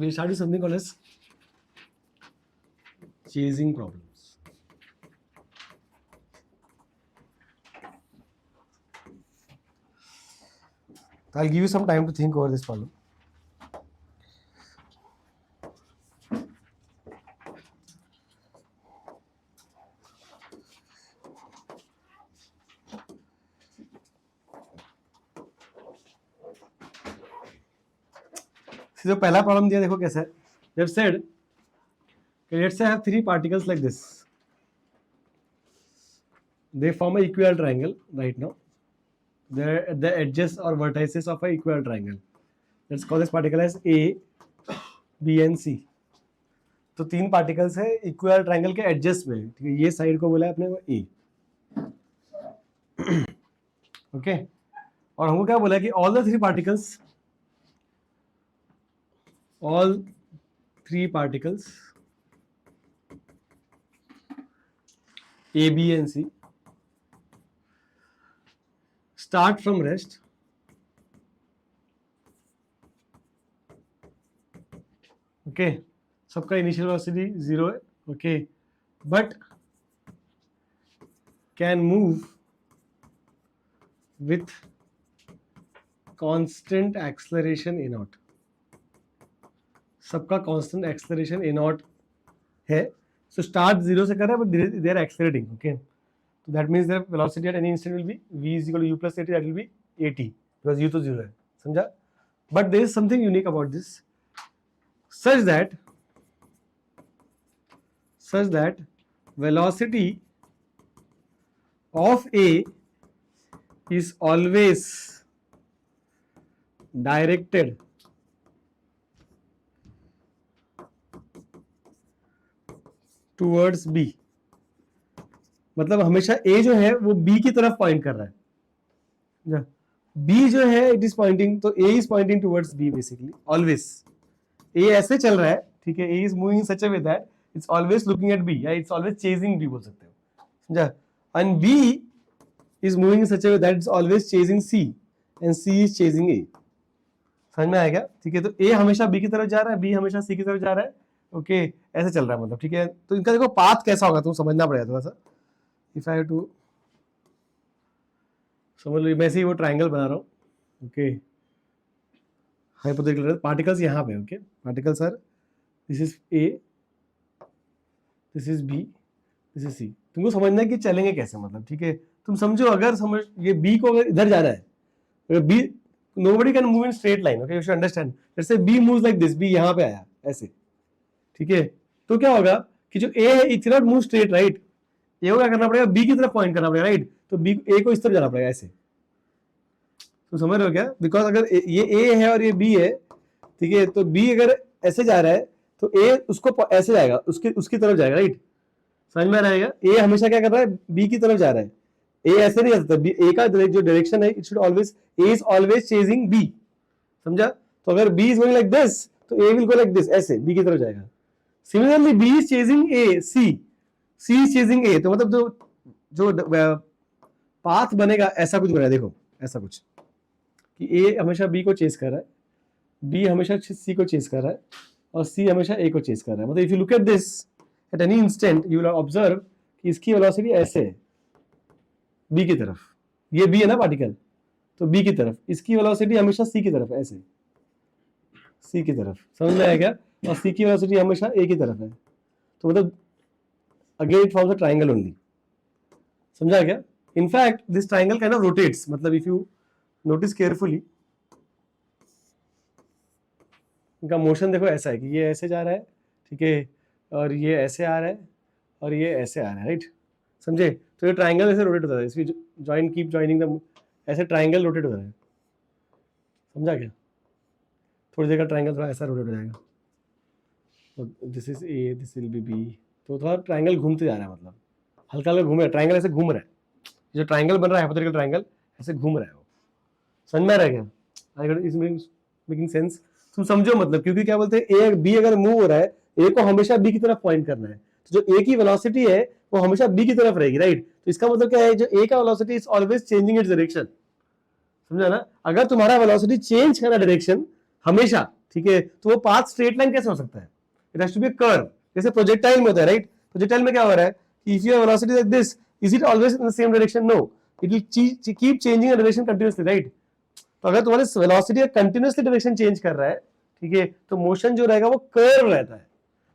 we start with something called as chasing problems. I'll give you some time to think over this problem. जो पहला problem दिया देखो कैसा है. They have said, let's say I have three particles like this. They form an equilateral triangle right now. They're at the edges or vertices of an equilateral triangle. Let's call this particle as A, B and C. तो तीन particles है equilateral triangle के adjust में. ठीक है, ये side को बोला है अपने को A. ओके, और हमको क्या बोला है कि all the three particles A, B and C start from rest okay, सबका इनिशियल वेलोसिटी 0 है. Okay, but can move with constant acceleration a naught. सबका कांस्टेंट एक्सेलरेशन ए नॉट है. सो स्टार्ट 0 से कर रहा है but they are accelerating. Okay, so that means their velocity at any instant will be v is equal to u plus at, that will be at because u तो 0 है. समझा? But there is something unique about this, such that velocity of A is always directed towards B. मतलब हमेशा A जो है वो B की तरफ पॉइंट कर रहा है. B जो है इट इज पॉइंटिंग, तो A is pointing towards B basically always. A ऐसे चल रहा है, ठीक है, A is moving such a way that it's always looking at B या इट्स ऑलवेज चेजिंग B बोल सकते हो. समझा? And B is moving such a way that it's always chasing C and C is chasing A. समझ में आएगा? ठीक है, तो A हमेशा B की तरफ जा रहा है, B हमेशा C की तरफ जा रहा है. ओके, ऐसे चल रहा है मतलब. ठीक है, तो इनका देखो पाथ कैसा होगा तुम समझना पड़ेगा थोड़ा सा. If I have to समझ लो, मैं से ही वो ट्रायंगल बना रहा हूँ. ओके, हाइपोथेटिकल पार्टिकल्स यहाँ पे. Okay, particles are this is A, this is B, this is C. तुमको समझना है कि चलेंगे कैसे मतलब. ठीक है, तुम समझो, अगर समझ ये B को अगर इधर जा रहा है, अगर B nobody can move in straight line. Okay, you should understand. Let's say B moves like this, B यहाँ पे आया ऐसे. ठीक है, तो क्या होगा कि जो A है it not move straight right. A को क्या करना पड़ेगा, बी की तरफ पॉइंट करना पड़ेगा राइट. तो बी ए को इस तरफ जाना पड़ेगा ऐसे. तो समझ रहे हो क्या? बिकॉज अगर ये ए है और ये बी है, ठीक है, तो बी अगर ऐसे जा रहा है तो ए उसको ऐसे जाएगा, उसकी तरफ जाएगा राइट. समझ में आ रहा है? ए हमेशा क्या कर रहा है, बी की तरफ जा रहा है. ए ऐसे नहीं जा सकता. ए का जो डायरेक्शन है it should always, A is always chasing B. समझा? तो अगर B is going like this तो A will go like this, ऐसे बी की तरफ जाएगा. Similarly B is chasing A, C is chasing A. तो मतलब जो पाथ बनेगा ऐसा कुछ बनेगा. देखो ऐसा कुछ कि ए हमेशा बी को चेस कर रहा है, बी हमेशा सी को चेस कर रहा है और सी हमेशा ए को चेस कर रहा है. मतलब if you look at this eight any instant you will observe कि इसकी वेलोसिटी ऐसे है बी की तरफ. ये बी है ना पार्टिकल, तो बी की तरफ. इसकी वेलोसिटी हमेशा सी की तरफ, ऐसे सी की तरफ. समझ में आया क्या? और सी की वेलोसिटी हमेशा ए की तरफ है. तो मतलब again it forms a triangle only. समझा क्या? In fact this triangle kind of rotates. मतलब इफ यू नोटिस केयरफुली, इनका मोशन देखो ऐसा है कि ये ऐसे जा रहा है, ठीक है, और ये ऐसे आ रहा है और ये ऐसे आ रहा है राइट. समझे? तो ये ट्रायंगल ऐसे रोटेट होता है. इसकी जॉइन कीप जॉइनिंग द, ऐसे ट्रायंगल रोटेट हो रहा है. समझा क्या? थोड़ी देर का ट्रायंगल थोड़ा ऐसा रोटेट हो जाएगा. तो this is A, this will be B. तो थोड़ा ट्रायंगल घूमते जा रहा है, मतलब हल्का हल्का घूम रहा है. ट्रायंगल ऐसे घूम रहा है. जो ट्रायंगल बन रहा है हाइपोथेटिकल ट्रायंगल ऐसे घूम रहा है. वो समझ में आ रहा है क्या? I got is making sense? तुम समझो मतलब, क्योंकि क्या बोलते हैं, ए बी अगर मूव हो रहा है, ए को हमेशा बी की तरफ पॉइंट करना है. तो जो ए की वेलोसिटी है वो हमेशा बी की तरफ रहेगी राइट. तो इसका मतलब क्या है, जो ए का velocity is always changing its direction. समझा ना? अगर तुम्हारा वेलोसिटी चेंज करा डायरेक्शन हमेशा, ठीक है, तो वो पाथ स्ट्रेट लाइन कैसे हो सकता है? It has to be a curve, जैसे प्रोजेक्टाइल में होता है, राइट? प्रोजेक्टाइल में क्या हो रहा है कि if your velocity like this, is it always in the same direction? No, it will keep changing the direction continuously, right? तो अगर तुम्हारे वेलोसिटी कंटिन्यूअसली डायरेक्शन चेंज कर रहा है, ठीक है, तो मोशन जो रहेगा वो कर्व रहता है।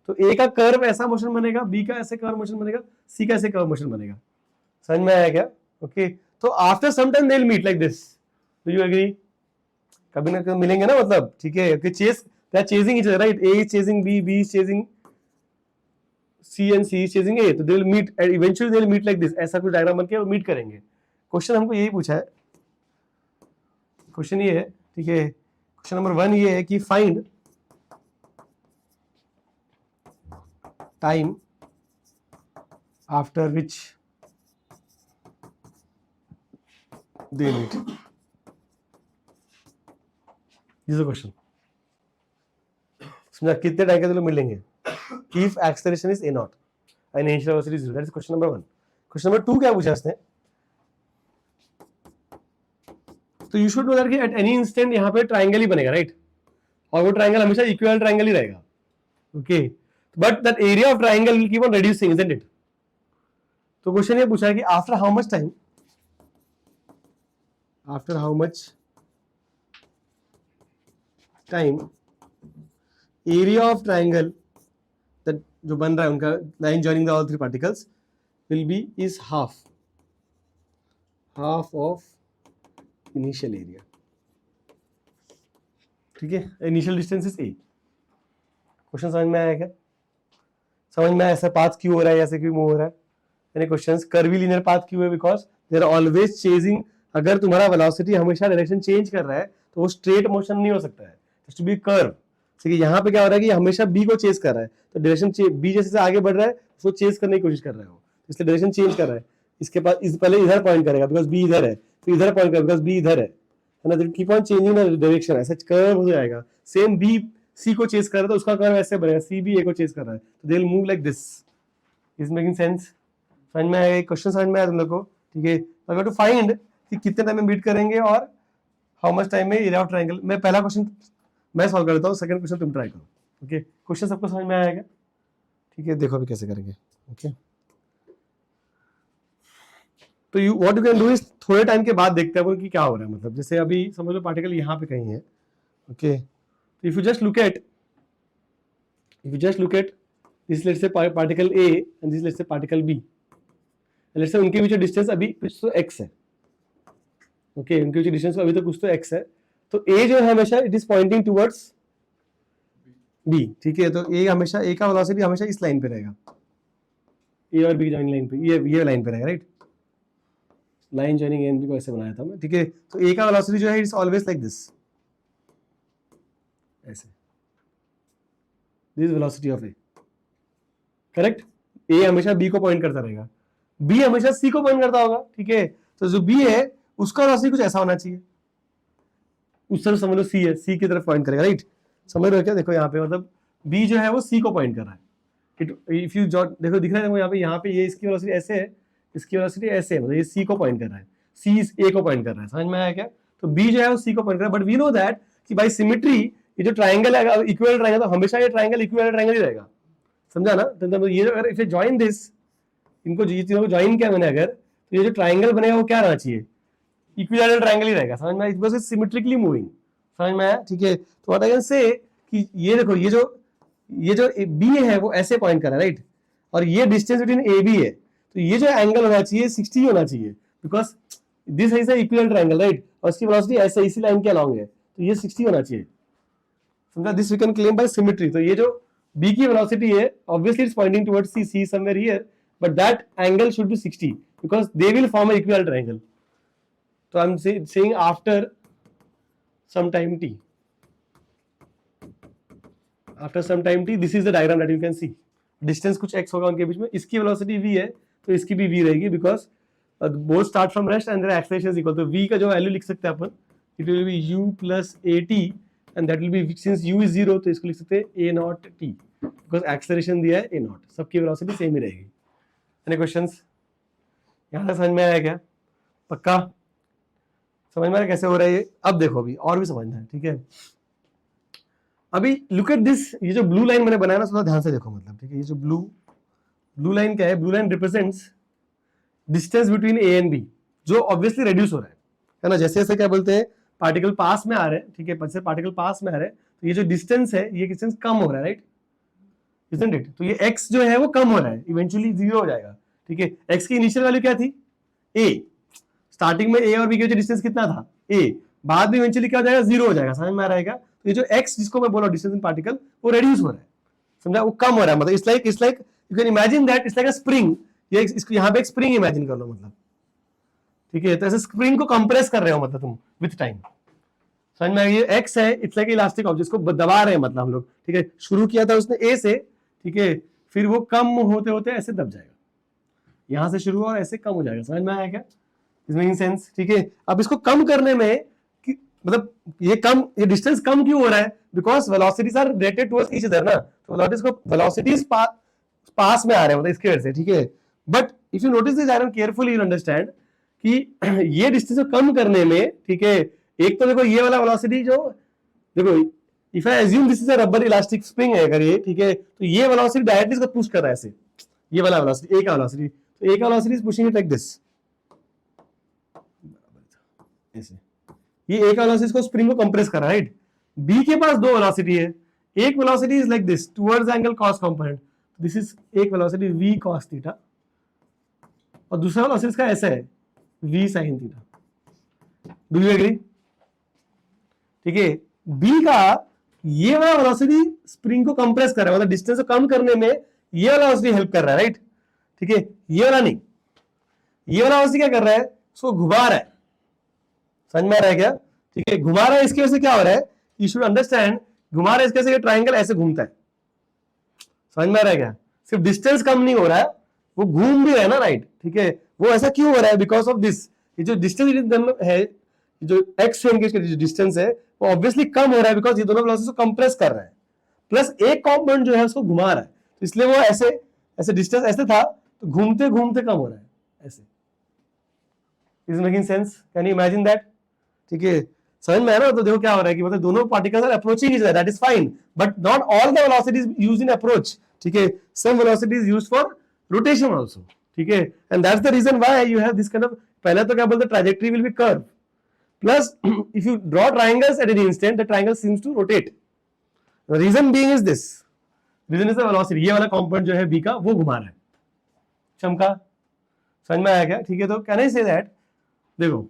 तो ए का कर्व ऐसा मोशन बनेगा, बी का ऐसे कर्व मोशन बनेगा, सी का ऐसे कर्व मोशन बनेगा। समझ में आया क्या? ओके, तो after some time they will meet like this, do you agree? कभी ना कभी मिलेंगे ना, मतलब, ठीक है, कि chase, they are chasing each other, right? A is chasing B, B is chasing C and C is chasing A, तो they will meet and eventually they will meet like this, ऐसा कुछ डायग्राम बन के वो meet करेंगे। Question हमको यही पूछा है, क्वेश्चन ये है, ठीक है, क्वेश्चन नंबर 1 ये है कि find time after which they meet, this is the question. समझा? कितने टाइम के लोग मिलेंगे if acceleration is a naught and initial velocity is 0? That is question number 1। Question number 2 क्या पूछा इसने? तो यू शुड नो दैट कि एट एनी इंस्टेंट यहाँ पे ट्राइंगल ही बनेगा, राइट? और वो ट्राइंगल हमेशा इक्वल ट्राइंगल ही रहेगा, okay, but that area of triangle will keep on reducing, isn't it? तो क्वेश्चन ये पूछा है कि after how much time, after how much time area of triangle that जो बन रहा है उनका line joining the all three particles will be is half of initial area, ठीक है? Initial distance is a. Question समझ में आया क्या? समझ में आया ऐसा पाथ क्यों हो रहा है, ऐसे क्यों मूव हो रहा है? यानी क्वेश्चंस कर्वी लीनियर पाथ क्यों है? Because they are always chasing. अगर तुम्हारा वेलोसिटी हमेशा डायरेक्शन चेंज कर रहा है तो वो स्ट्रेट मोशन नहीं हो सकता है, टू बी कर्व। ठीक है, यहाँ पे क्या हो रहा है कि हमेशा बी को चेज कर रहा है, तो डायरेक्शन बी जैसे आगे बढ़ रहा है उसको चेज करने की कोशिश कर रहा है वो, इसलिए डायरेक्शन चेंज कर रहा है। इसके पास पहले इधर पॉइंट करेगा बिकॉज बी इधर है, फिर इधर पॉइंट करेगा बिकॉज बी इधर है ना? तो keep on changing the direction, ऐसा कर्व हो जाएगा। सेम बी सी को चेज कर रहा है तो उसका कर्व ऐसे बनेगा, सी भी ए को चेज कर रहा है तो they will move like this. Is making sense? समझ में आया? क्वेश्चन समझ में आया तुम लोग को? ठीक है, अगर टू फाइंड कि कितने टाइम में बीट करेंगे और हाउ मच टाइम में एरिया ऑफ ट्रायंगल। मैं पहला क्वेश्चन मैं सॉल्व करता हूँ, सेकंड क्वेश्चन तुम ट्राई करो। ओके, क्वेश्चन सबको समझ में आया क्या? ठीक है, देखो अभी कैसे करेंगे। ओके, तो you what you can do is थोड़े टाइम के बाद देखते हैं कि क्या हो रहा है। मतलब जैसे अभी समझ लो पार्टिकल यहाँ पे कहीं है, ओके, तो if you just look at this, let's say particle A and this let's say particle B, let's say उनके बीच डिस्टेंस अभी कुछ तो x है, ओके, उनके बीच डिस्टेंस अभी तो कुछ तो x है, तो a जो है हमेशा it is pointing towards b, ठीक है, तो a हमेशा, a का वेलोसिटी हमेशा इस लाइन पे रहेगा, a और b जॉइनिंग लाइन पे, ये लाइन पे रहेगा, right? Line joining a and b को ऐसे बनाया था मैं, ठीक है, तो a का वेलोसिटी जो है इट्स ऑलवेज लाइक दिस, ऐसे, this velocity of a, correct? a हमेशा b को पॉइंट करता रहेगा, b हमेशा c को पॉइंट करता होगा, ठीक है, तो जो b है उसका वेलोसिटी कुछ ऐसा होना चाहिए, उस तरफ समझ लो c है, c की तरफ पॉइंट करेगा, राइट? समझ रहे हो क्या? देखो यहाँ पे मतलब b जो है वो c को पॉइंट कर रहा है। इफ यू देखो दिख रहा है यहाँ पे ये इसकी वेलोसिटी ऐसे है, इसकी वेलोसिटी ऐसे है, मतलब ये c को पॉइंट कर रहा है, c इस a को पॉइंट कर रहा है। समझ में आया क्या? तो b जो है वो c को पॉइंट कर रहा है, बट वी नो दैट कि बाय सिमेट्री ये जो ट्रायंगल है इक्विवेलेंट ट्रायंगल, तो हमेशा ये ट्रायंगल इक्विवेलेंट ट्रायंगल ही रहेगा, समझा ना? तो ये अगर इफ यू जॉइन दिस, इनको ये तीनों को जॉइन किया मैंने अगर, तो ये जो ट्रायंगल बनेगा वो क्या रहना चाहिए? इक्विलैटरल ट्रायंगल ही रहेगा। समझ में आया? Because it's symmetrically moving. समझ में आया? ठीक है, तो व्हाट आई कैन से कि ये देखो ये जो बी है वो ऐसे पॉइंट कर रहा है, राइट? और ये डिस्टेंस बिटवीन ए बी है, तो ये जो एंगल होना चाहिए 60 होना चाहिए, because this is a equilateral triangle, right? और इसकी वेलोसिटी ऐसे इसी लाइन के अलोंग है, तो ये 60 होना चाहिए, समझा? This we can claim by symmetry. तो ये जो बी की वेलोसिटी है obviously it's pointing towards C somewhere here, but that angle should be 60 because they will form a equilateral triangle. So I'm saying after some time t. After some time t, this is the diagram that you can see. Distance कुछ x होगा उनके बीच में, इसकी velocity v है तो इसकी भी v रहेगी because both start from rest and their acceleration is equal. तो v का जो वैल्यू लिख सकते हैं अपन, it will be u plus at and that will be, since u is 0 तो इसको लिख सकते हैं a naught t because acceleration दिया है a naught, सबकी velocity सेम ही रहेगी। Any questions? यहाँ तक समझ में आया क्या? पक्का समझ में आ रहा कैसे हो रहा है ये? अब देखो अभी और भी समझना है, ठीक है? अभी लुक एट दिस, ये जो ब्लू लाइन मैंने बनाया ना, थोड़ा ध्यान से देखो, मतलब ठीक है, ये जो ब्लू लाइन क्या है, blue line represents distance between A and B, जो ऑब्वियसली रेड्यूस हो रहा है ना, जैसे जैसे क्या बोलते हैं पार्टिकल पास में आ रहे हैं, ठीक है, जैसे पार्टिकल पास में आ रहे हैं तो ये जो डिस्टेंस है, ये डिस्टेंस कम हो रहा है, राइट, इजंट इट? तो ये x जो है वो कम हो रहा है, इवेंचुअली 0 हो जाएगा, ठीक है। x की इनिशियल वैल्यू क्या थी, a, स्टार्टिंग में a और b के बीच डिस्टेंस कितना था, a, बाद में इवेंचुअली क्या हो जाएगा, 0 हो जाएगा, समझ में आ रहा है क्या? तो ये जो x जिसको मैं बोला डिस्टेंस इन पार्टिकल, वो रेड्यूस हो रहा है, समझा, वो कम हो रहा है, मतलब it's like you can imagine that it's like a spring, ये इसको यहाँ पे एक स्प्रिंग इमेजिन कर लो, मतलब ठीक है, तो ऐसे स्प्रिंग को कंप्रेस कर रहे हो मतलब तुम विथ टाइम, समझ में आ गया? ये x है, इट्स लाइक इलास्टिक ऑब्जेक्ट को दबा रहे हैं मतलब हम लोग, ठीक है, शुरू किया था उसने a से, ठीक है, फिर वो कम होते होते ऐसे दब जाएगा, यहां से शुरू हुआ और ऐसे कम हो जाएगा, समझ में आया क्या? Is making sense? ठीक है, अब इसको कम करने में मतलब ये डिस्टेंस कम क्यों हो रहा है, because velocities are related towards each other ना, तो वेलोसिटीज पास में आ रहे हैं, मतलब इसके वजह से, ठीक है। But if you notice this iron carefully, you understand कि ये डिस्टेंस को कम करने में, ठीक है, एक तो देखो ये वाला वेलोसिटी जो, देखो if I assume this is a rubber elastic spring है अगर ये, ठीक है, तो ये वेलोसिटी डायरेक्टली इसको पुश कर रहा है ऐसे, ये वाला वेलोसिटी, एक वेलोसिटी, तो एक velocity is pushing it like this, ऐसे, ये एक वेलोसिटी को स्प्रिंग को कंप्रेस कर रहा है, राइट। बी के पास दो वेलोसिटी है, एक velocity is like this towards angle cos component, this is एक वेलोसिटी v cos थीटा, और दूसरा वेलोसिटी इसका ऐसा है v sin theta, do you agree? ठीक है, बी का ये वाला वेलोसिटी स्प्रिंग को कंप्रेस कर रहा है, मतलब डिस्टेंस को कम करने में ये वाला वेलोसिटी हेल्प कर रहा है, राइट, ठीक है, ये वाला नहीं, ये वाला वेलोसिटी क्या कर रहा है, उसको घुमा रहा है, समझ में आ रहा है क्या? ठीक है, घुमा रहा है, इसकी वजह से क्या हो रहा है, यू शुड अंडरस्टैंड, घुमा रहा है इसके वजह से ट्राइंगल ऐसे घूमता है, समझ में आ रहा है क्या? सिर्फ डिस्टेंस कम नहीं हो रहा है, वो घूम भी रहा है ना, राइट, ठीक है, वो ऐसा क्यों हो रहा है, बिकॉज ऑफ दिस, ये जो डिस्टेंस है, जो एक्स के जो डिस्टेंस है वो ऑब्वियसली कम हो रहा है, बिकॉज ये दोनों वेलोसिटी को कंप्रेस कर रहा है, प्लस एक कंपोनेंट जो है उसको घुमा रहा है, तो इसलिए वो ऐसे ऐसे डिस्टेंस ऐसे था, तो घूमते घूमते कम हो रहा है ऐसे। Is making sense? Can you imagine that? ठीक है, समझ में है ना? तो देखो क्या हो रहा है कि मतलब दोनों particles are approaching each other, that is fine, but not all the velocities used in approach, ठीक है, some velocity is used for rotation also, ठीक है, and that's the reason why you have this kind of, पहले तो क्या बोलते हैं, trajectory will be curve, plus if you draw triangles at any instant, the triangle seems to rotate, the reason being is this, reason is the velocity, ये वाला component जो है b का वो घुमा रहा है, चमका, समझ में आया क्या? ठीक है, तो कैन आई से दैट, देखो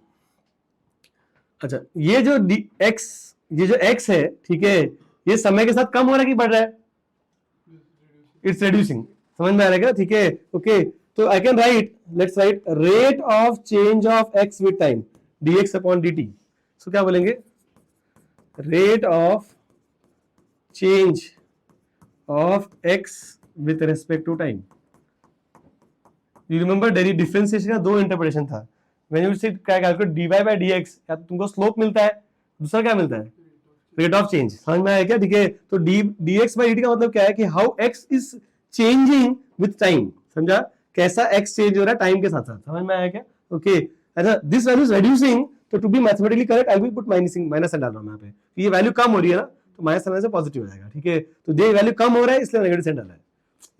अच्छा, ये जो x, ये जो x है, ठीक है, ये समय के साथ कम हो रहा है कि बढ़ रहा है, इट्स रिड्यूसिंग, समझ में आ रहा है क्या? ठीक है, ओके, तो I can write, let's write rate of change of x with time dx upon dt, so क्या बोलेंगे, rate of change of x with respect to time. You remember differentiation का दो इंटरप्रिटेशन था, व्हेन यू से क्या calculate dy bye dx, या तुमको slope मिलता है, दूसरा क्या मिलता है, रेट ऑफ चेंज, समझ में आया क्या? ठीक है, तो dx बाय dt का मतलब क्या है कि how x is changing with time, समझा, कैसा x चेंज हो रहा है टाइम के साथ साथ, समझ में आया क्या? ओके, अच्छा, दिस वैल्यू इज रिड्यूसिंग, तो to be mathematically correct I will put minus डाल रहा हूं यहाँ पे, ये वैल्यू कम हो रही है ना, तो माइनस डालने से पॉजिटिव हो जाएगा, ठीक है, तो ये वैल्यू कम हो रहा है इसलिए नेगेटिव साइन डाला है,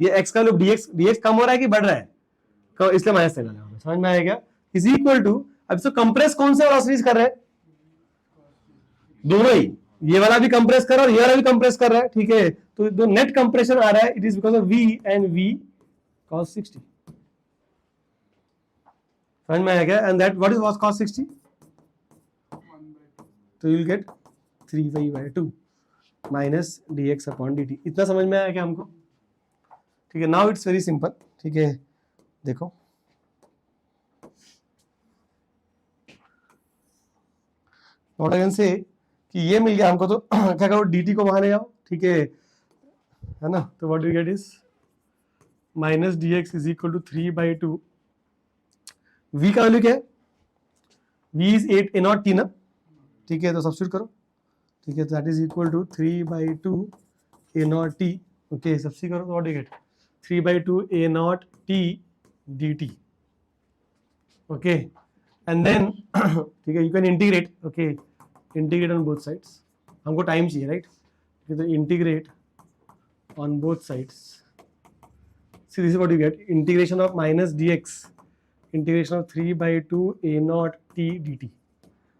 ये x का लोग dx कम हो रहा है कि बढ़ रहा है, इसलिए माइनस साइन डाला है, समझ में आया क्या? इज इक्वल टू, अब इसको कंप्रेस कौन से वेलोसिटीज कर रहा है, दोनों ही, ये वाला भी कंप्रेस कर रहा है और ये वाला भी कंप्रेस कर रहा है, ठीक है, तो जो नेट कंप्रेशन आ रहा है, it is because of v and v cos 60, समझ में आया क्या? And that what is was cos 60, तो you will gate 3y/2 minus dx upon dt, इतना समझ में आया क्या हमको? ठीक है, नाउ इट्स वेरी सिंपल, ठीक है, देखो नोट अगेन से कि ये मिल गया हमको, तो क्या करो, dt को वहां ले जाओ, ठीक है ना, तो what you get is minus dx is equal to 3/2, v का वैल्यू क्या है, v इज 8 a0t ना, ठीक है, तो सब्स्टिट्यूट करो, ठीक है, तो that is equal to 3/2 a0t, okay, substitute करो, तो what you get 3/2 a0t dt, okay, and then ठीक है, you can integrate, okay, integrate on both sides, हमको टाइम चाहिए, right, So integrate on both sides. See, this is what you get. Integration of minus dx. Integration of 3 by 2 a naught t dt.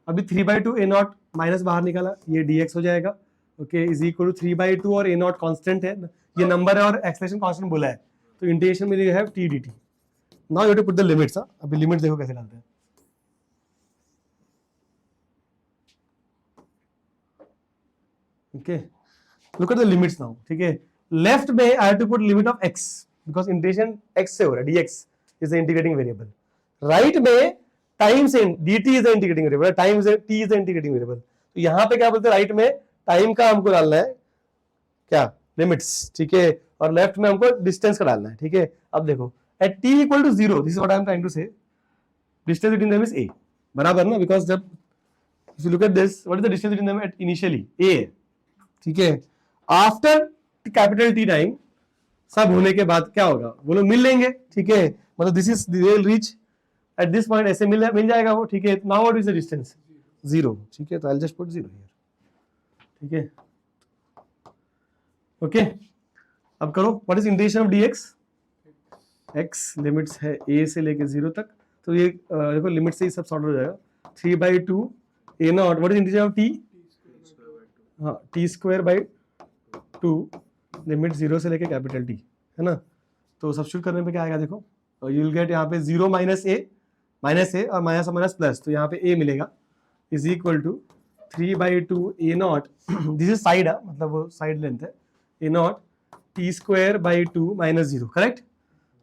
अभी 3 by 2 a naught minus बाहर निकाला, ये dx हो जाएगा. Okay, is equal to 3 by 2 और a naught constant है, ये number है और एक्सप्रेशन कांस्टेंट बोला है, तो इंटीग्रेशन में है t dt. Now you have to put the limits. अभी लिमिट देखो कैसे डालते हैं. Okay, look at the limits now. ठीक है, लेफ्ट में I have to put limit of x because integration x से हो रहा है, dx is the integrating variable. Right में टाइम से dt is the integrating variable, time से t is the integrating variable. तो यहां पे क्या बोलते हैं, राइट में टाइम का हमको डालना है क्या, लिमिट्स. ठीक है, और लेफ्ट में हमको डिस्टेंस का डालना है. ठीक है, अब देखो at t equal to 0, this is what I am trying to say, distance between them is a. बराबर ना, बिकॉज जब if you look at this, what is the distance between them at initially, a है. ठीक है, after capital T time, सब होने के बाद क्या होगा, वो लोग मिल लेंगे. ठीक है, मतलब this is they will reach at this point, ऐसे मिल जाएगा वो. ठीक है, now what is the distance, 0. ठीक है, तो I will just put 0 here. ठीक है, ओके. अब करो, what is integration of dx, x limits है a से लेके 0 तक, तो ये देखो लिमिट से ही सब सॉर्ट हो जाएगा. 3 by 2 a naught, what is integration of t, हाँ t स्क्वायर बाई 2 लिमिट 0 से लेके कैपिटल T है ना. तो सब्स्टिट्यूट करने पे क्या आएगा देखो, यू विल गेट यहाँ पे 0 माइनस ए और माइनस माइनस प्लस, तो यहाँ पे a मिलेगा is equal to 3 by 2 a naught, this is side, मतलब वो साइड लेंथ है, a naught t square by 2 minus 0. Correct.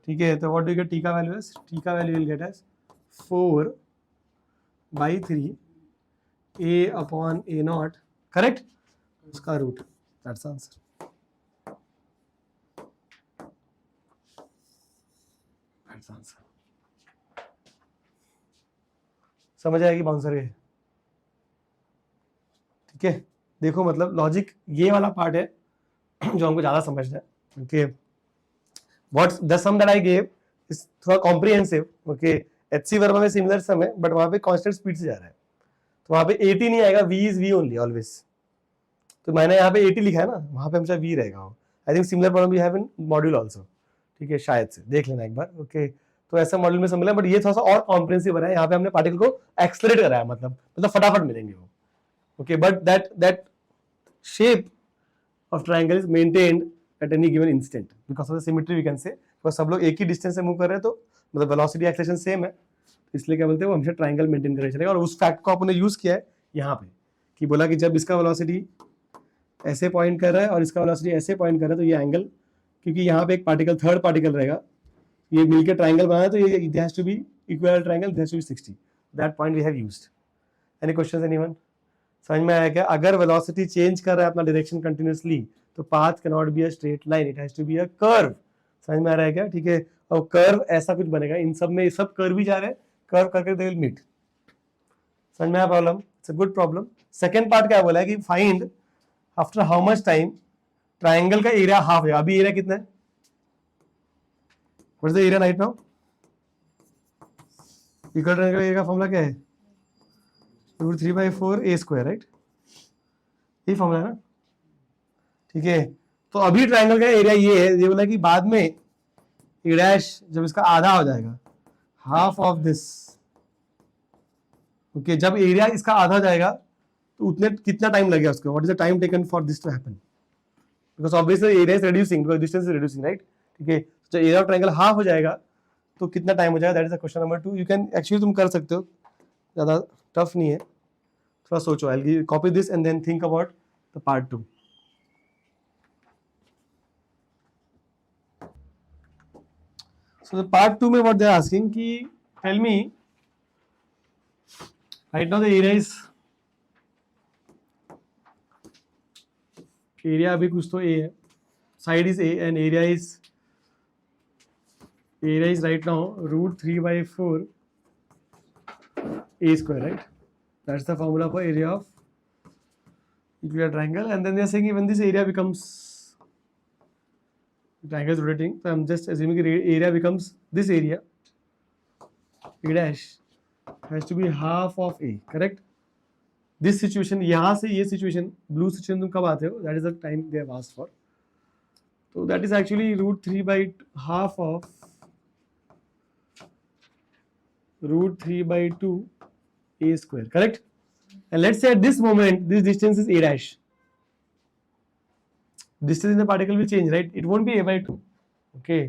ठीक है, तो what do you get, t का वैल्यू है, t का value will get as 4 by 3 a upon a naught. Correct, उसका root, that's answer. That's answer. समझ आएगी बाउंसर के. ठीक है, देखो मतलब लॉजिक ये वाला पार्ट है जो हमको ज्यादा समझना है. Okay, what's the sum that I give is थोड़ा कॉम्प्रिहेंसिव. ओके, एचसी वर्मा में सिमिलर सम है, बट वहां पे कांस्टेंट स्पीड से जा रहा है, तो वहां पे 80 नहीं आएगा, v is v only always. तो मैंने यहाँ पे 80 लिखा है ना, वहां पे हमेशा v रहेगा. I think similar problem we have in module also. ठीक है, शायद से देख लेना एक बार. ओके, तो ऐसा मॉड्यूल में समझ लें, बट ये थोड़ा सा और कॉम्प्रिहेंसिव है. यहाँ पे हमने पार्टिकल को एक्सलरेट कराया, मतलब फटाफट मिलेंगे वो. Okay, but that shape of triangle is maintained at any given instant because of the symmetry we can say, because सब लोग एक ही डिस्टेंस से मूव कर रहे हैं, तो मतलब वेलोसिटी एक्सेलरेशन सेम है, इसलिए क्या बोलते हैं वो हमेशा ट्रायंगल मेंटेन करके चलेगा. और उस फैक्ट को आपने यूज किया है यहाँ पे, कि बोला कि जब इसका वेलोसिटी ऐसे पॉइंट कर रहा है और इसका वेलोसिटी ऐसे पॉइंट कर रहा है, तो ये एंगल, क्योंकि यहाँ पे एक पार्टिकल, थर्ड पार्टिकल रहेगा, ये मिलकर ट्रायंगल बना है, तो ये it has to be equal triangle, it has to be 60. That point we have used. Any questions anyone? समझ में आया क्या? अगर वेलोसिटी चेंज कर रहा है अपना डायरेक्शन कंटिन्यूअसली, तो path can not be a straight line, it has to be a curve. समझ में आ रहा है क्या? ठीक है, और कर्व ऐसा कुछ बनेगा, इन सब में सब कर्व ही जा रहे हैं, कर्व करके दे विल मीट. समझ में आया problem? It's a good problem. Second part क्या बोला है कि find after how much time triangle का एरिया हाफ है. अभी एरिया कितना है? What is the area right now? Equal triangle area का फॉर्मूला क्या है? Root 3 by 4 a square, right? यही फॉर्मूला है ना? ठीक है, तो अभी ट्रायंगल का एरिया ये है, ये बोला कि बाद में ए डैश जब इसका आधा हो जाएगा, हाफ ऑफ दिस. ओके, जब एरिया इसका आधा जाएगा तो उतने कितना टाइम लगेगा उसको? What is the time taken for this to happen? Because obviously area is reducing because distance is reducing, right? ठीक है, तो एरिया ऑफ ट्रायंगल हाफ हो जाएगा तो कितना टाइम हो जाएगा? That is the question number 2. You can actually, तुम कर सकते हो, ज्यादा टफ नहीं है, थोड़ा सोचो. I will copy this and then think about the part 2. So the part 2 में what they are asking कि tell me right now the area अभी कुछ तो A है, side is A and area is right now root 3 by 4 A square, right? That's the formula for area of equilateral triangle. And then they are saying when this area becomes, triangle is rotating, so I'm just assuming area becomes this area, A dash has to be half of A, correct? This situation, यहाँ से ये situation, blue situation तुम कब आते हो, that is the time they have asked for. तो that is actually √3/2 of √3/2 a square, correct? And let's say at this moment this distance is a dash. Distance in the particle will change, right? It won't be a/2. Okay,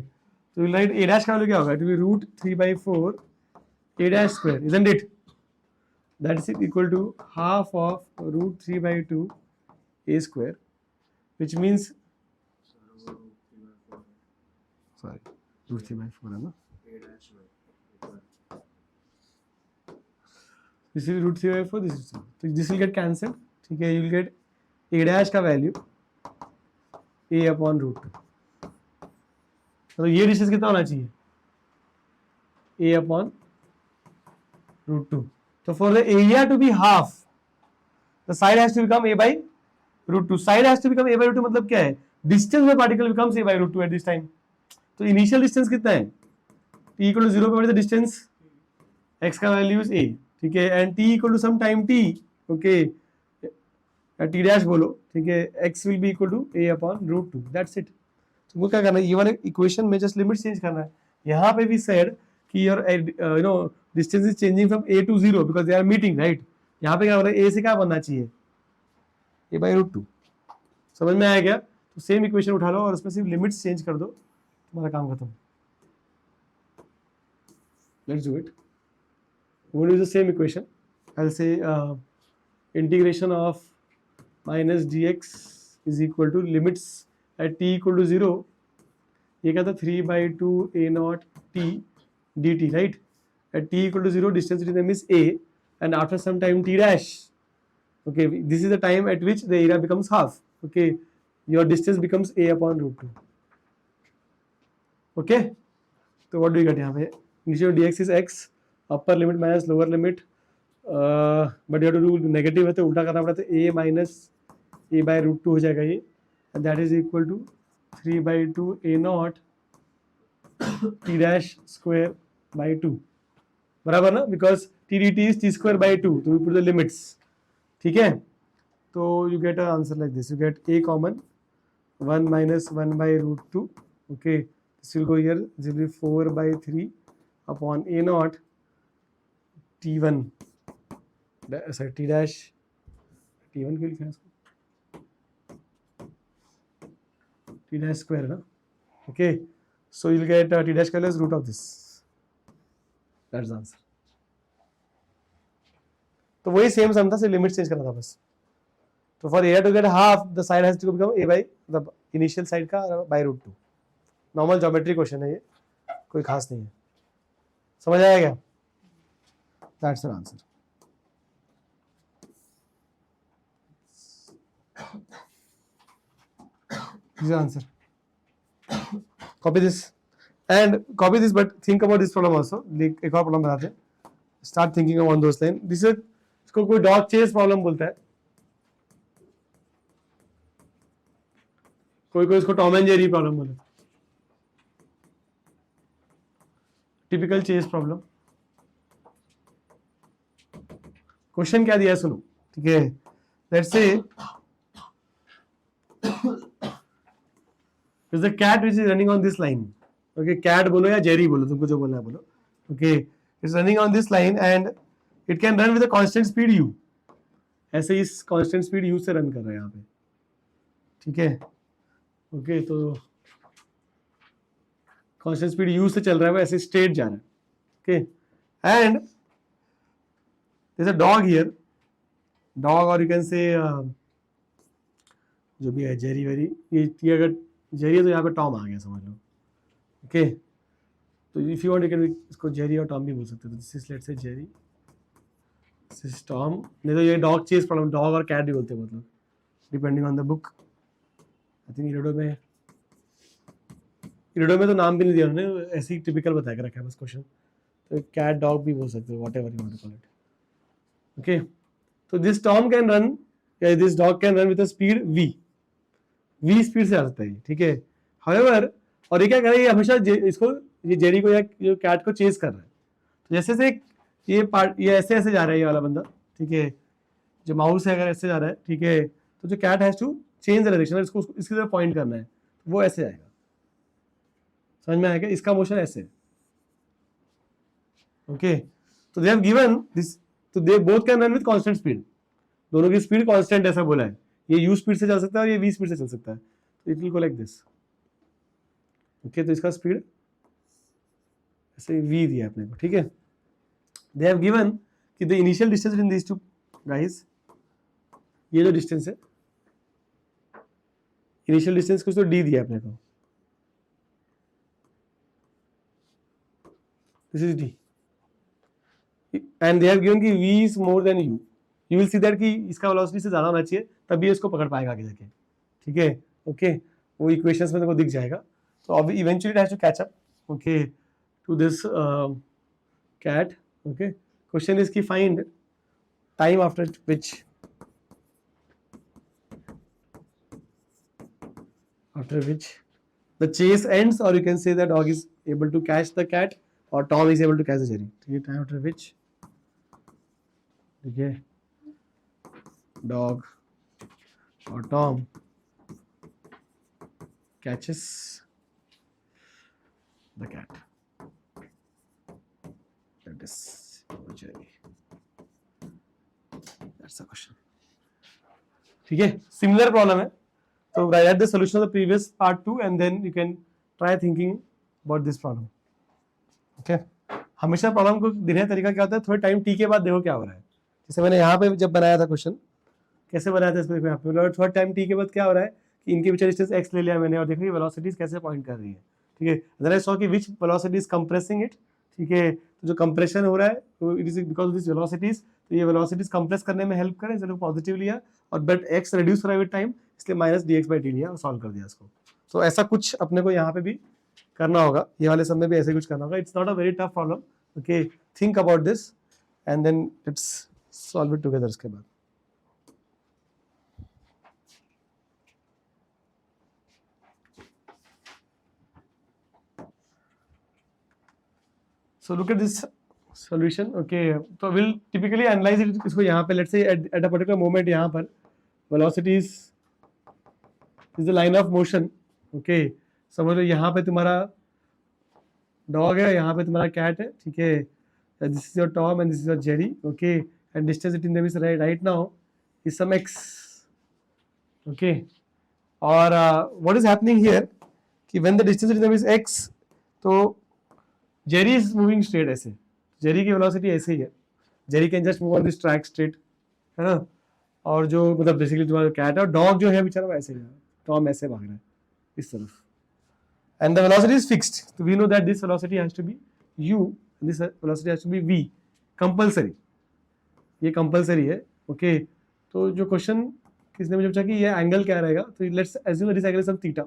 so we'll write a dash का value क्या होगा? It will be √3/4 a dash square, isn't it? That is equal to half of √3/2 a square, which means, sorry, √3/4 है ना? This is √3/4, this is 0. So this will get cancelled. ठीक है, you will get a dash का value a/√2. तो ये distance कितना होना चाहिए? a/√2. So for the area to be half, the side has to become a/√2. Side has to become a/√2 मतलब क्या है? Distance में particle becomes a/√2 at this time. तो initial distance कितना है? t equal to 0 पे the distance x का value is a, ठीक है, and t equal to some time t, okay, t dash बोलो, ठीक है, x will be equal to a/√2. That's it. तुमको क्या करना है? ये वाले इक्वेशन में जस्ट लिमिट चेंज करना है. यहाँ पे भी said कि your distance is changing from a to 0 because they are meeting, right? यहाँ पे क्या हो रहा है? a से क्या बनना चाहिए? a/√2. समझ में आया क्या? तो सेम इक्वेशन उठा लो और उसमें सिर्फ लिमिट्स चेंज कर दो, तुम्हारा काम खत्म. Let's do it. We'll use the same equation. I'll say integration of minus dx is equal to limits at t equal to 0. ये क्या था? 3/2 a0 t dt, right? At t equal to 0, distance between them is a, and after some time t dash. Okay, this is the time at which the area becomes half. Okay, your distance becomes a/√2. Okay, so what do you get यहाँ पे? Initial dx is x, upper limit minus lower limit, but you have to do negative है तो उल्टा करना पड़ता है, a minus a/√2 हो जाएगा ये, and that is equal to 3/2 a0 t dash square by 2, बराबर ना? Because t dt is t square by 2, so we put the limits. ठीक है, तो you get an answer like this. You get a common, 1 minus 1/√2. Okay, this will go here. This will be 4/3 upon a0 t1, sorry, t dash, t1 क्यों लिखा है इसको? t dash square ना? Okay, so you'll get t dash square as root of this. That's the answer. तो वही same सम था, सिर्फ limit change करना था बस. तो for area to get half, the side has to become a by the initial side का /√2. Normal geometry question है ये, कोई खास नहीं है. समझ आया क्या? That's the answer. This is the answer. Copy this and copy this, but think about this problem also. एक और प्रॉब्लम बनाते हैं. Start thinking on those lines. This is, इसको कोई डॉग चेस प्रॉब्लम बोलता है, कोई कोई इसको टॉम एंड जेरी प्रॉब्लम बोलता है. Typical chess problem. क्वेश्चन क्या दिया है सुनो, ठीक है. लेट्स से is the cat which is running on this line. Okay, cat बोलो या जेरी बोलो, तुमको जो बोलना है बोलो. Okay, it's running on this line and it can run with a constant speed u. ऐसे इस constant speed u से रन कर रहा है यहाँ पे, ठीक है. ओके, तो constant speed u से चल रहा है, वो ऐसे स्ट्रेट जा रहा है. Okay, and there's a dog here, dog, or you can say जो भी है जेरी वेरी, ये अगर जेरी है तो यहाँ पे टॉम आ गया, समझ लो. ओके, तो if you want you can इसको जेरी और टॉम भी बोल सकते हो. This is let's say Jerry, this is Tom. नहीं तो ये डॉग चेस प्रॉब्लम, डॉग और कैट भी बोलते हैं, मतलब depending on the book. I think Irodov में तो नाम भी नहीं दिया उन्होंने, ऐसे ही टिपिकल बता के रखा है बस क्वेश्चन. तो कैट डॉग भी बोल सकते हो, whatever you want to call it. Okay, तो दिस टॉम कैन रन, या this dog can run with a speed v speed से आ सकता है, ठीक है. हाउएवर, और ये क्या कर रहा है, ये हमेशा इसको, ये जेरी को या जो कैट को चेस कर रहा है. तो जैसे से ये पार्ट, ये ऐसे ऐसे जा रहा है ये वाला बंदा, ठीक है. जो माउस है अगर ऐसे जा रहा है, ठीक है, तो जो cat has to change the direction, इसको इसकी तरफ पॉइंट करना है, वो ऐसे आएगा। समझ में आएगा? इसका मोशन ऐसे। ओके, तो दे हैव गिवन दिस, तो they both can run with constant speed, दोनों की स्पीड कांस्टेंट ऐसा बोला है। ये u स्पीड से चल सकता है और ये v स्पीड से चल सकता है, तो it will go like this. Okay, तो इसका स्पीड ऐसे v दिया अपने को, ठीक है। दे हैव गिवन कि the initial distance between these two guys, ये जो डिस्टेंस है, इनिशियल डिस्टेंस कुछ तो d दिया अपने को, this is d, and they have given कि v is more than u। You will see that कि इसका वेलोसिटी से ज्यादा होना चाहिए, तभी इसको पकड़ पाएगा आगे जाके, ठीक है। ओके, वो इक्वेशंस में देखो दिख जाएगा। तो अब eventually it has to catch up, okay, to this cat. Okay, question is की find time after which the chase ends, or you can say the dog is able to catch the cat or Tom is able to catch the Jerry, ठीक है। Time after which, ठीक है, dog or Tom catches the cat, that is Jerry, that's the question, ठीक है। Similar problem है, तो write the solution of the previous part 2 and then you can try thinking about this problem. Okay, हमेशा problem को देने का तरीका क्या होता है, थोड़े टाइम टी के बाद देखो क्या हो रहा है। जैसे मैंने यहाँ पे जब बनाया था क्वेश्चन, कैसे बनाया था इसमें, यहाँ पे थोड़ा टाइम टी के बाद क्या हो रहा है कि इनके पीछे डिस्टेंस x ले लिया मैंने, और देखो ये वेलोसिटीज कैसे पॉइंट कर रही है, ठीक है। देन आई सॉ कि विच वेलोसिटी इज कंप्रेसिंग इट, ठीक है। तो जो कंप्रेशन हो रहा है तो it is because of this velocities, तो ये वेलोसिटीज कंप्रेस करने में हेल्प करें, चलो पॉजिटिव लिया, और बट x रिड्यूस हो रहा है विद टाइम, इसलिए माइनस dx/t लिया और सॉल्व कर दिया इसको। तो ऐसा कुछ अपने को यहाँ पे भी करना होगा, ये वाले सब में भी ऐसे कुछ करना होगा। It's not a very tough problem, okay, think about this and then let's solve it together. इसके बाद so look at this solution, okay, so we'll typically analyze it, इसको यहाँ पे let's say at a particular moment यहाँ पर velocity is the line of motion, okay, समझ लो यहाँ पे तुम्हारा डॉग है, यहाँ पे तुम्हारा कैट है, ठीक है, this is your Tom and this is your Jerry, okay, and distance between them is right now is some x, okay, और व्हाट इज हैपनिंग हियर कि when the distance between them is x, तो Jerry is moving straight, ऐसे Jerry की velocity ऐसे ही है, Jerry can just move on this track straight, है ना। और जो मतलब बेसिकली तुम्हारा कैट है, और डॉग जो है बेचारा वो ऐसे ही है, टॉम ऐसे भाग रहा है इस तरफ, and the velocity is fixed, so we know that this velocity has to be u and this velocity has to be v, compulsory, ये compulsory है, ओके। तो जो क्वेश्चन किसने मुझे पूछा कि ये एंगल क्या रहेगा, तो let's assume this angle is some theta,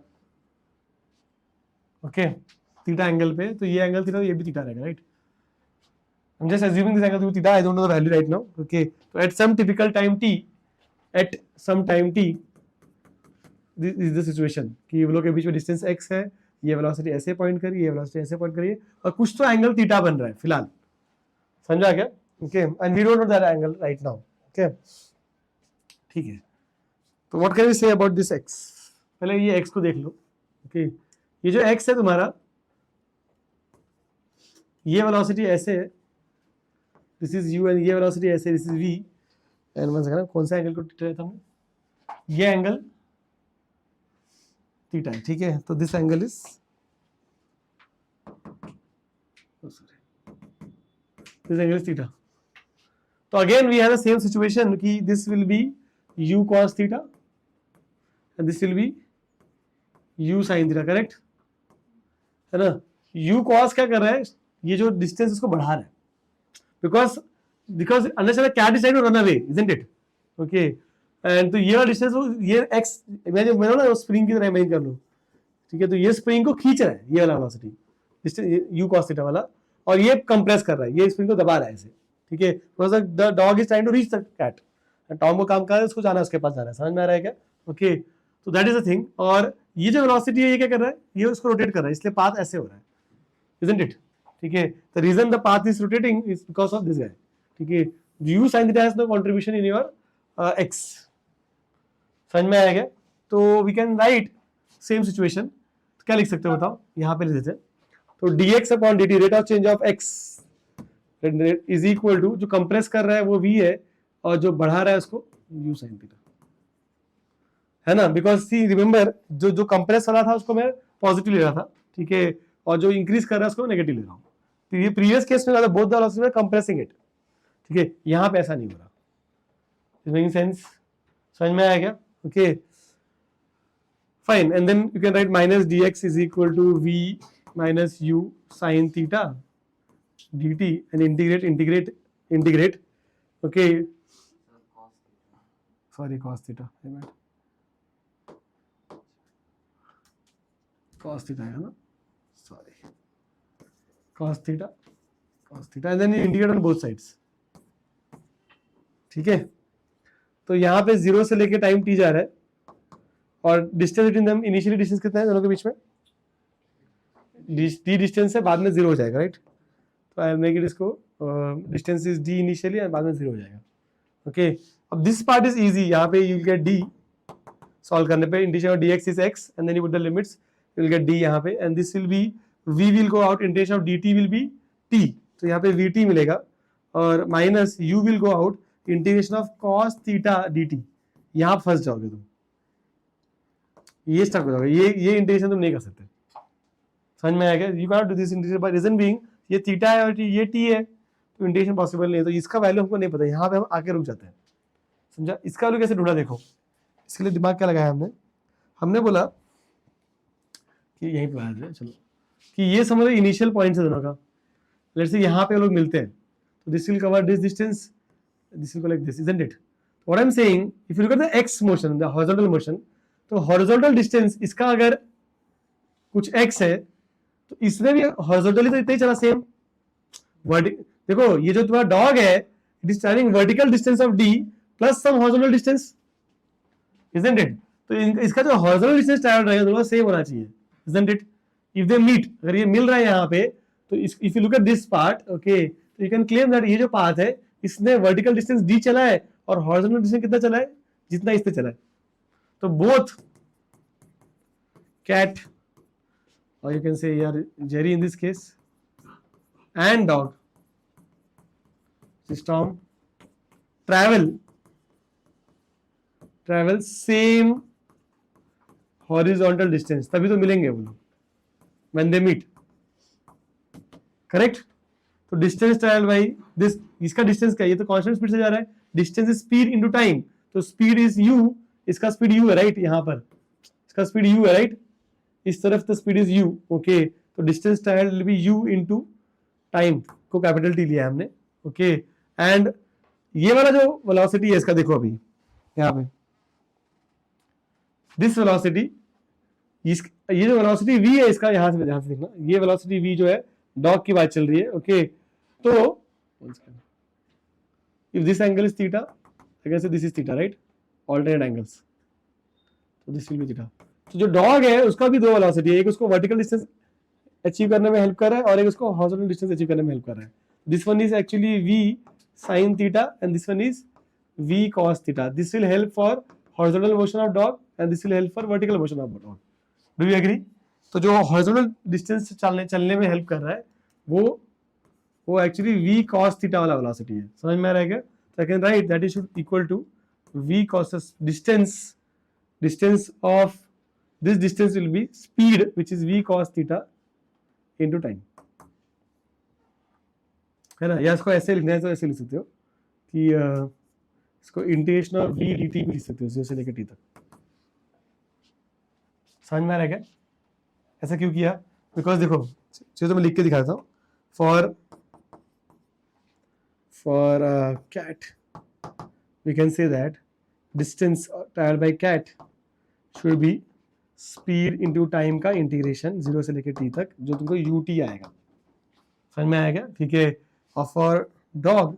okay, theta angle पे, तो ये एंगल थीटा, तो ये भी थीटा रहेगा, right. I am just assuming this angle to be theta, I don't know the value right now, okay. तो at some typical time t, at some time t, this is the situation कि वो लोग के बीच में distance x है, ये velocity ऐसे point करिए, ये वेलोसिटी ऐसे पॉइंट करिए, और कुछ तो एंगल थीटा बन रहा है फिलहाल, समझा क्या, okay, and we don't know that angle right now, okay, ठीक है। तो what can we say about this x, पहले ये x को देख लो, ओके, ये जो x है तुम्हारा, ये वेलोसिटी ऐसे है, दिस इज u, एंड ये वेलोसिटी ऐसे, this is v, and one second, कौन सा एंगल को थीटा लेता हूं, ये एंगल थीटा है, ठीक है। तो this angle is this angle is theta. तो again we have the same situation कि this will be u cos theta and this will be u sin theta, correct है ना। u cos क्या कर रहा है, ये जो डिस्टेंस इसको बढ़ा रहा है, because understand cat is trying to run away, isn't it, okay, and तो ये वाला डिस्टेंस, ये x इमेजिन मैंने ना स्प्रिंग की तरह इमेजिन कर लो, ठीक है। तो ये स्प्रिंग को खींच रहा है, ये वाला velocity distance u cos theta वाला, और ये कंप्रेस कर रहा है, ये स्प्रिंग को दबा रहा है ऐसे, ठीक है। The dog is trying to reach the cat, Tom को काम कर रहा है, उसको जाना है, उसके पास जाना है, समझ में आ रहा है क्या, ओके। तो दैट इज द थिंग, और ये जो वेलोसिटी है ये क्या कर रहा है, ये उसको रोटेट कर रहा है, इसलिए पाथ ऐसे हो रहा है, इजंट इट, ठीक है। The reason the path is rotating is because of this guy, ठीक है। u sin theta has no contribution in your x. समझ में आया क्या? तो we can write same situation, तो क्या लिख सकते हो बताओ, यहाँ पे लिख देते हैं। तो dx upon dt rate of change of x is equal to, जो कंप्रेस कर रहा है वो v है और जो बढ़ा रहा है उसको u sin थीटा, है ना? बिकॉज सी रिमेंबर, जो कंप्रेस वाला था उसको मैं पॉजिटिव ले रहा था, ठीक है, और जो इंक्रीज कर रहा है उसको नेगेटिव ले रहा हूँ। तो ये प्रीवियस केस में बोथ द वेलोसिटी में कंप्रेसिंग इट, ठीक है, यहाँ पे ऐसा नहीं हो रहा। Is making sense? समझ में आया क्या? Okay fine, and then you can write minus dx is equal to v minus u sin theta dt and integrate, okay, sorry cos theta, I meant cos theta है ना, sorry cos theta and then you integrate on both sides, ठीक है। तो यहाँ पे 0 से लेके time t जा रहा है और distance between them, initially distance कितना है दोनों के बीच में, d डिस्टेंस है, बाद में 0 हो जाएगा, राइट? तो आई मेक इट, इसको distance is d initially and बाद में 0 हो जाएगा। ओके, अब दिस पार्ट इज इजी, यहाँ पे you will get d solve करने पे, integration of dx is x and then you put the limits, you will get d यहाँ पे, and this will be v will go out, integration of dt will be t, तो यहाँ पे vt मिलेगा, और minus u will go out, integration of cos theta dt, यहाँ फंस जाओगे तुम, ये स्टक हो जाओगे, ये इंटीग्रेशन तुम नहीं कर सकते। समझ में आएगा? You can not do this integration by reason being ये थीटा है और ये t है, तो इंटीग्रेशन पॉसिबल नहीं है, तो इसका वैल्यू हमको नहीं पता, यहाँ पे हम आके रुक जाते हैं। समझा? इसका वैल्यू कैसे ढूंढा देखो, इसके लिए दिमाग क्या लगाया हमने बोला कि यहीं पे आ जाए, चलो कि ये समझ लो इनिशियल पॉइंट है दोनों का, लेट्स से यहाँ पे लोग मिलते हैं, तो this will cover this distance, this will go like this, isn't it? What I am saying, if you look at the x motion, the horizontal motion, तो हॉरिजॉन्टल डिस्टेंस इसका अगर कुछ x है तो इसमें भी हॉरिजॉन्टली तो इतना ही चला सेम। देखो ये जो तुम्हारा डॉग है, it is travelling vertical distance of d plus some horizontal distance, isn't it? तो इसका जो हॉरिजॉन्टल डिस्टेंस ट्रैवल रहेगा दोनों सेम होना चाहिए, isn't it? If they meet, अगर ये मिल रहा है यहाँ पे, तो if you look at this part, okay, तो यू कैन क्लेम दैट ये जो पाथ है इसने वर्टिकल डिस्टेंस d चला है और हॉरिजॉन्टल डिस्टेंस कितना चला है, जितना इसने चला है। तो both cat, or you can say here Jerry in this case, and dog system travel same horizontal distance, तभी तो मिलेंगे वो लोग when they meet, correct? तो डिस्टेंस ट्रैवल बाई दिस, इसका डिस्टेंस क्या है, ये तो कांस्टेंट स्पीड से जा रहा है, distance is speed into time, तो स्पीड इज u, इसका स्पीड u है, राइट? यहाँ पर इसका स्पीड u है, राइट? इस तरफ तो स्पीड इज u, ओके, तो distance travelled will be u into time को कैपिटल T लिया हमने, ओके, एंड ये वाला जो वेलोसिटी है इसका देखो अभी यहाँ पे, दिस वेलोसिटी, ये जो वेलोसिटी v है इसका, यहाँ से ध्यान से देखना, ये वेलोसिटी v जो है डॉग की बात चल रही है, ओके, तो if this angle is theta, I can say this is theta, right? Alternate angles, तो दिस विल बी थीटा। तो जो डॉग है उसका भी दो वेलोसिटी है, एक उसको वर्टिकल डिस्टेंस अचीव करने में हेल्प कर रहा है और एक उसको हॉरिजॉन्टल डिस्टेंस अचीव करने में हेल्प कर रहा है। This one is actually v sin theta and this one is v cos theta. This will help for horizontal motion of dog and this will help for vertical motion of dog. Do you agree? तो जो horizontal distance चलने में help कर रहा है वो actually v cos theta वाला velocity है। समझ में आ रहा है क्या? तो I can write that is should equal to v cos distance of this distance will be speed which is v cos theta into time, है ना? या इसको ऐसे लिखना है तो ऐसे लिख सकते हो कि इसको इंटीग्रेशन ऑफ v dt भी लिख सकते हो 0 से लेकर t तक। समझ में आ रहा है क्या? ऐसा क्यों किया? बिकॉज देखो चलो तो मैं लिख के दिखाता हूँ, for cat we can say that distance traveled by cat should be speed into time का इंटीग्रेशन 0 से लेकर t तक, जो तुमको ut आएगा। समझ में आएगा? ठीक है। और फॉर डॉग,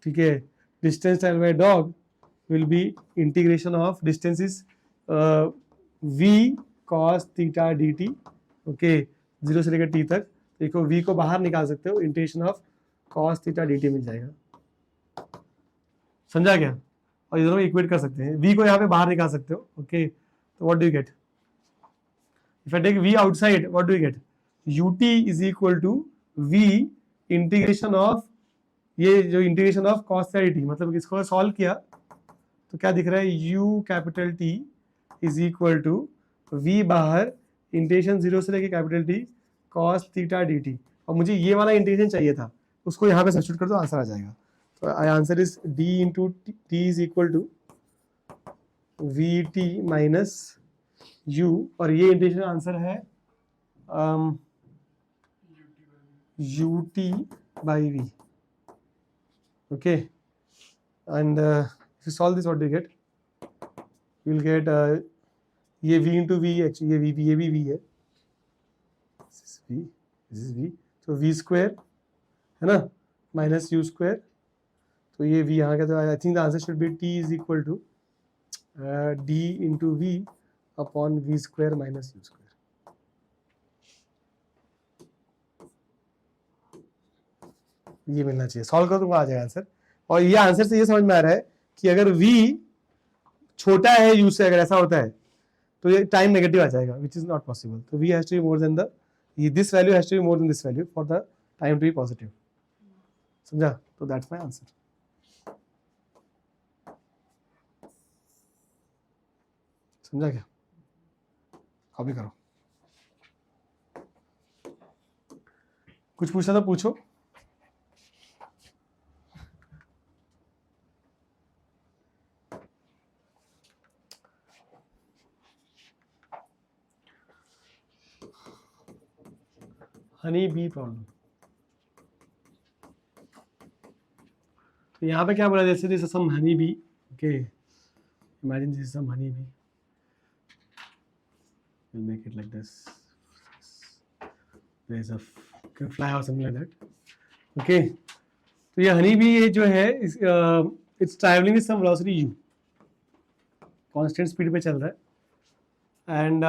ठीक है, distance travelled bye dog will be integration of distance is v cos theta dt, okay, 0 से लेकर t तक। देखो v को बाहर निकाल सकते हो, integration of cos theta dt मिल जाएगा। समझा क्या? और ये दोनों इक्वेट कर सकते हैं, v को यहाँ पे बाहर निकाल सकते हो. ओके, तो what do you get? If I take v outside, what do you get? ut is equal to v integration of, ये जो integration of cos theta dt, मतलब इसको सॉल्व किया तो क्या दिख रहा है? u capital T is equal to v बाहर इंटीग्रेशन 0 से लेके capital T cos theta dt. और मुझे ये वाला इंटीग्रेशन चाहिए था, उसको यहाँ पे सब्स्टिट्यूट कर दो, आंसर आ जाएगा. तो answer is d into t is equal to v t minus u, और ये इंटीग्रेशन आंसर है ut by v. Okay, and if you solve this, what do you get? You will get ये v into v, actually ये भी v है, this is v, तो v square है ना माइनस u square, तो ये v यहाँ का, तो I think the answer should be t is equal to d into v upon v square minus u square. ये मिलना चाहिए, सॉल्व करो तुमको आ जाएगा आंसर. और ये आंसर से ये समझ में आ रहा है कि अगर v छोटा है u से, अगर ऐसा होता है तो ये टाइम नेगेटिव आ जाएगा, विच इज नॉट पॉसिबल. तो v has to be more than the, this value has to be more than this value for the time to be positive. समझा? तो दैट्स माय आंसर. समझा क्या? Copy करो. कुछ पूछना तो पूछो. Honey bee problem. तो यहाँ पे क्या बोला, जैसे this some honey bee. Okay, imagine this some honey bee. We'll make it like this. There's a fly or something like that. Okay. तो ये हनी बी ये जो है, it's traveling with some velocity u, constant speed पे चल रहा है, and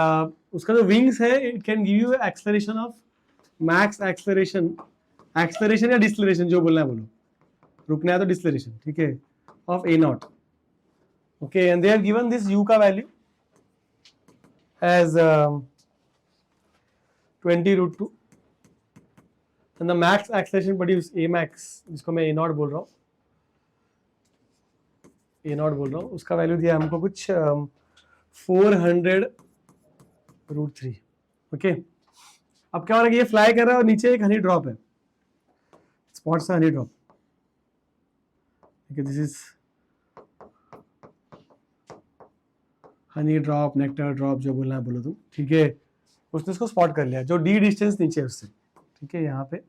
उसका जो wings है, it can give you acceleration of max acceleration या deceleration, जो बोलना है बोलो, रुकना है तो deceleration, ठीक है, of a naught. Okay, and they have given this u का value as 20 root 2, and the max acceleration produced a max, जिसको मैं a naught बोल रहा हूँ, उसका वैल्यू दिया हमको कुछ 400 रूट 3. ओके, अब क्या हो रहा है, ये फ्लाई कर रहा है और नीचे एक हनी ड्रॉप है, स्पॉट सा हनी ड्रॉप. ठीक है, this is Honey drop, nectar drop, जो बोलना है बोलो तुम. ठीक है, उसने इसको स्पॉट कर लिया, जो डी डिस्टेंस नीचे है उससे. ठीक है, यहाँ पे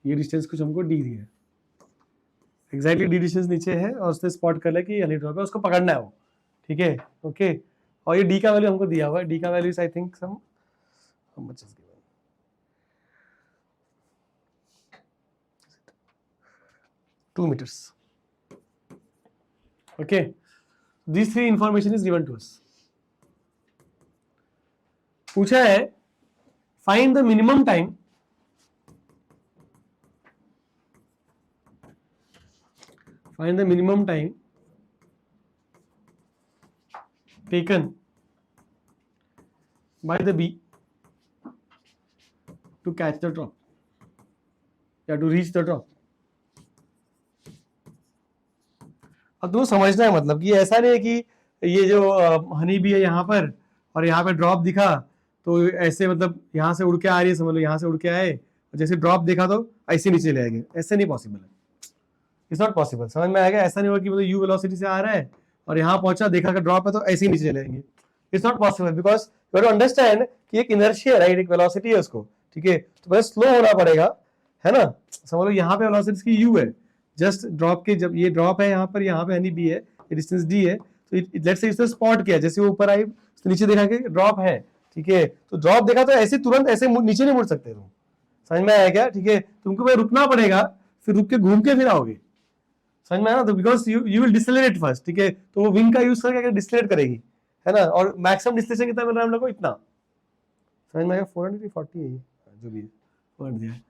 ये डिस्टेंस कुछ हमको डी दिया है, एग्जैक्टली डी डिस्टेंस नीचे है, और उसने स्पॉट कर लिया कि हनी ड्रॉप है, उसको पकड़ना है वो. ठीक है, ओके, और ये डी का वैल्यू हमको दिया हुआ है. डी का value I think some how much is given, 2 meters. Okay, these three information is given to us. पूछा है find the minimum time taken by the bee to catch the drop या to reach the drop. अब तुम्हें समझना है, मतलब कि ऐसा नहीं है कि ये जो हनी बी है यहाँ पर और यहाँ पे ड्रॉप दिखा तो ऐसे, मतलब यहाँ से उड़ के आ रही है, समझ लो यहाँ से उड़ के आए और जैसे ड्रॉप देखा तो ऐसे नीचे ले आएंगे. ऐसे नहीं पॉसिबल है, इट्स नॉट पॉसिबल. समझ में आएगा? ऐसा नहीं होगा कि मतलब यू वेलोसिटी से आ रहा है और यहाँ पहुंचा, देखा कि ड्रॉप है तो ऐसे ही नीचे चले जाएंगे. It's not possible, because you have to understand कि एक इनर्शिया, राइट, एक वेलोसिटी है उसको. ठीक है, तो पहले स्लो होना पड़ेगा, है ना. समझ लो यहाँ पे वेलोसिटी की यू है, जस्ट ड्रॉप के, जब ये ड्रॉप है यहाँ पे हनी बी है, डिस्टेंस डी है, तो लेट्स से इसने स्पॉट किया, जैसे वो ऊपर आई तो नीचे देखा कि ड्रॉप है. ठीक है, तो ड्रॉप देखा तो ऐसे तुरंत ऐसे नीचे नहीं मुड़ सकते तुम. समझ में आया क्या? ठीक है, तुमको भाई रुकना पड़ेगा, फिर रुक के घूम के फिर आओगे. समझ में आया ना? तो बिकॉज यू विल डिसलेरेट फर्स्ट. ठीक है, तो वो विंग का यूज करके डिसलेरेट करेगी, है ना. और मैक्सिमम डिसलेशन कितना मिल रहा है हम लोग को? इतना. समझ में आया? 440 है जो भी वर्ड दिया है,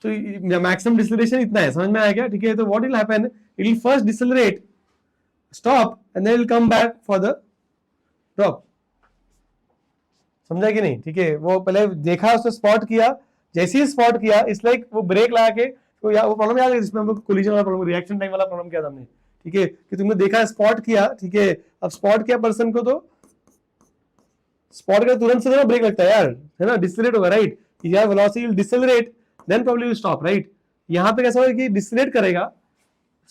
तो मैक्सिमम डिसलेरेशन इतना है. समझ में आया क्या? ठीक है, तो what will happen, it will first decelerate stop and then it will come back for the drop. समझा कि नहीं? ठीक है, वो पहले देखा, उसने स्पॉट किया, जैसे ही स्पॉट किया इट्स लाइक वो ब्रेक लगा के, तो वो प्रॉब्लम याद है जिसमें हम लोग कोलिजन वाला प्रॉब्लम, रिएक्शन टाइम वाला प्रॉब्लम किया था हमने, ठीक है, कि तुमने देखा स्पॉट किया, ठीक है, अब स्पॉट किया पर्सन को, तो स्पॉट का तुरंत से ब्रेक लगता है यार, है ना, डिसेलरेट होगा, राइट, यार velocity will decelerate then probably will stop, right. यहाँ पे कैसा होगा कि डिसेलरेट करेगा,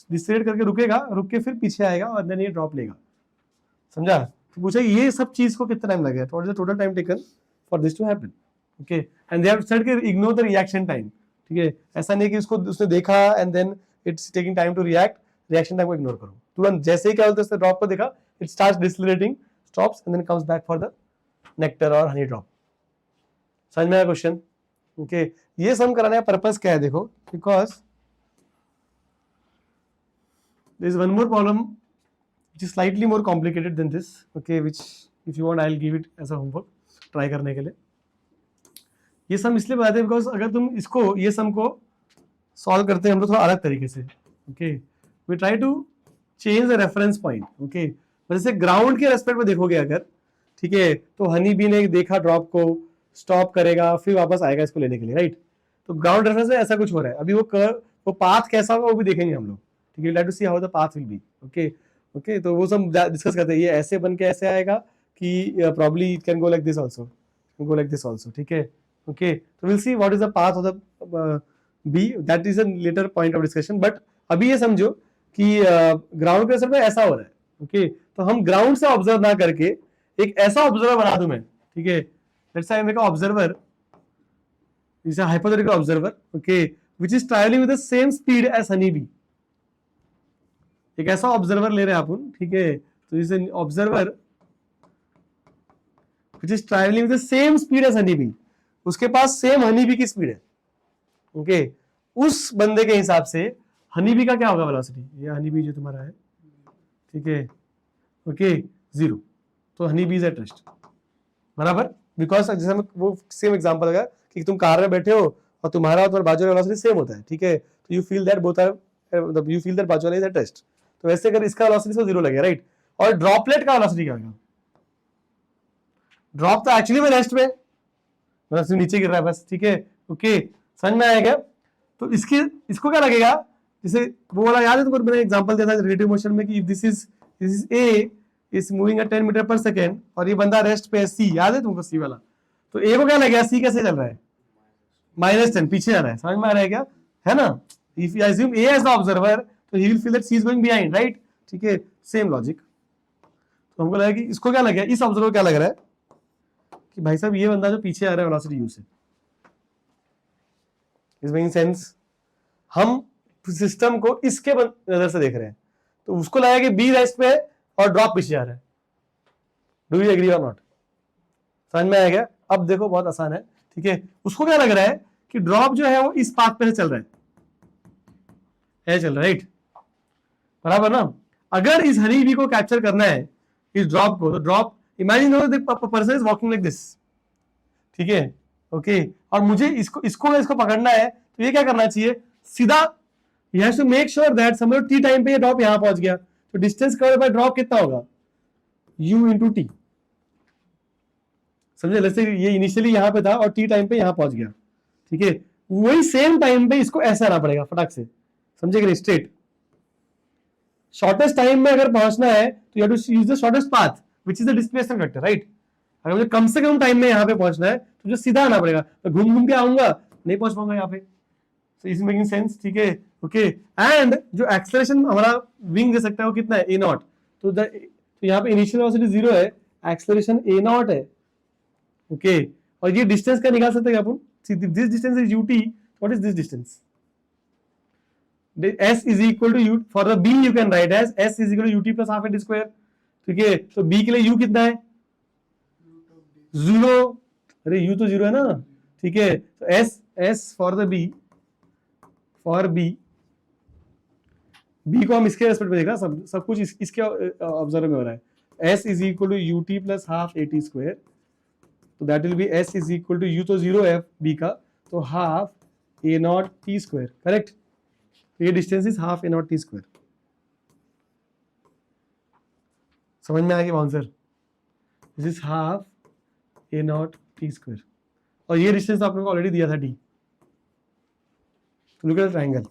डिसेलरेट करके रुकेगा, रुक के फिर पीछे आएगा और देन ये ड्रॉप लेगा, समझा? तो पूछा ये सब चीज को कितना टाइम लगेगा, what is the total time taken for this to happen, okay, and they have said कि इग्नोर द रिएक्शन टाइम, ठीक है, ऐसा नहीं कि उसको उसने देखा and then it's taking time to react, reaction time को इग्नोर करो, तुरंत जैसे ही क्या होता है ड्रॉप को देखा, it starts decelerating, stops and then comes back for the nectar और हनी ड्रॉप। समझ में आया क्वेश्चन? ओके, ये सम कराने का पर्पस क्या है देखो, because there is one more problem which is slightly more complicated than this, okay, which if you want I'll give it as a homework try करने के लिए। ये सम इसलिए बताते हैं बिकॉज अगर तुम इसको, ये सम को सॉल्व करते हैं हम लोग थोड़ा अलग तरीके से, okay, we try to change the reference point, okay, जैसे ग्राउंड के रेस्पेक्ट में देखोगे अगर, ठीक है, तो हनी बी ने देखा ड्रॉप को, स्टॉप करेगा, फिर वापस आएगा इसको लेने के लिए, राइट, तो ग्राउंड रेफरेंस में ऐसा कुछ हो रहा है, अभी वो पाथ कैसा होगा वो भी देखेंगे हम लोग, ठीक है, let to see how the path will be, okay, okay, तो वो सब डिस्कस करते हैं, ये ऐसे बन के ऐसे आएगा कि probably it can go like this also, go like this also, ठीक है, ओके, तो will see what is the path of the bee, that is a later point of discussion, but अभी ये समझो कि ग्राउंड के असर में ऐसा हो रहा है, ओके, तो हम ग्राउंड से ऑब्जर्व ना करके एक ऐसा ऑब्जर्वर बना दूं मैं, ठीक है, let's say I make a observer, is a hypothetical observer, okay, which is travelling with the same speed as honey bee, एक ऐसा ऑब्जर्वर ले रहे हैं अपन, ठीक है, तो is an observer which is travelling with the same speed as honey bee, उसके पास सेम हनी बी की स्पीड है, ओके, उस बंदे के हिसाब से हनी बी का क्या होगा वेलोसिटी, ये हनी बी जो तुम्हारा है, ठीक है, ओके, 0, तो honey bee is at rest, बराबर, बिकॉज जैसे वो सेम एग्जांपल लगा कि तुम कार में बैठे हो और तुम्हारा और तुम्हारे बाजू वाला वेलोसिटी सेम होता है, ठीक है, तो you feel that both are, you feel that बाजू वाला इज एट रेस्ट, तो वैसे अगर इसका वेलोसिटी से 0 लगेगा, राइट, और ड्रॉपलेट का वेलोसिटी क्या होगा, ड्रॉप तो एक्चुअली में रेस्ट में मतलब नीचे गिर रहा है बस, ठीक है, ओके, समझ में आएगा? तो इसको क्या लगेगा, जैसे वो वाला याद है तुमको, मैंने एग्जांपल दिया था रिलेटिव मोशन में कि this is a is moving at 10 metre per second और ये बंदा रेस्ट पे है सी, याद है तुमको सी वाला, तो ए को क्या लगेगा, सी कैसे चल रहा है, -10 पीछे जा रहा है, समझ में आ रहा है क्या, है ना, if you assume A as the observer तो he will feel that C is going behind, right, ठीक है, सेम लॉजिक, तो हमको लगा कि इसको क्या लगा, इस ऑब्जर्वर क्या लग रहा है कि भाई साहब ये बंदा जो पीछे आ रहा है वेलोसिटी यू से, इज मेकिंग सेंस, हम सिस्टम को इसके नजर से देख रहे हैं, तो उसको लगा कि बी रेस्ट पे है और ड्रॉप पीछे जा रहा है, डू यू एग्री और नॉट, समझ में आ गया? अब देखो बहुत आसान है, ठीक है, उसको क्या लग रहा है कि ड्रॉप जो है वो इस पाथ पे चल रहा है चल रहा है, राइट, बराबर ना, अगर इस हनी बी को कैप्चर करना है इस ड्रॉप को, तो drop imagine person is walking like this, ठीक है, ओके, और मुझे इसको पकड़ना है, तो ये क्या करना चाहिए, सीधा he has to make sure that समझो t टाइम पे ये ड्रॉप यहां पहुंच गया, तो डिस्टेंस कवर्ड बाय ड्रॉप कितना होगा, u into t, समझे, जैसे ये इनिशियली यहां पे था और t टाइम पे यहां पहुंच गया, ठीक है, वही सेम टाइम पे इसको ऐसा आना पड़ेगा फटाक से, समझे कि स्ट्रेट, शॉर्टेस्ट टाइम में अगर पहुंचना है तो you have to use the shortest path which is the displacement vector, right, अगर मुझे कम से कम टाइम में यहां पे पहुंचना है तो मुझे सीधा आना पड़ेगा, तो घूम के आऊंगा नहीं पहुंच पाऊंगा यहाँ पे, so इज मेकिंग सेंस, ठीक है, ओके, एंड जो एक्सेलरेशन हमारा विंग दे सकता है वो कितना है, a नॉट, तो यहाँ पे इनिशियल वेलोसिटी 0 है, एक्सेलरेशन a नॉट है, ओके, और ये डिस्टेंस का निकाल सकते हैं अपन, this distance is ut, what is this distance, s is equal to u, for the b you can write as s is equal to ut plus half a d square, ठीक है, तो b के लिए u कितना है, 0, अरे u तो 0 है ना, ठीक है, तो s for the b, for b को हम इसके रेस्पेक्ट में देख रहे हैं, सब कुछ इसके ऑब्जर्व में हो रहा है, s is equal to ut plus half at square, तो that will be s is equal to u तो 0 है b का, तो half a naught t square, correct, ये distance is half a naught t square, समझ में आ गया answer? This is half A naught T square, और ये डिस्टेंस आपने को ऑलरेडी दिया था D. Look at the triangle.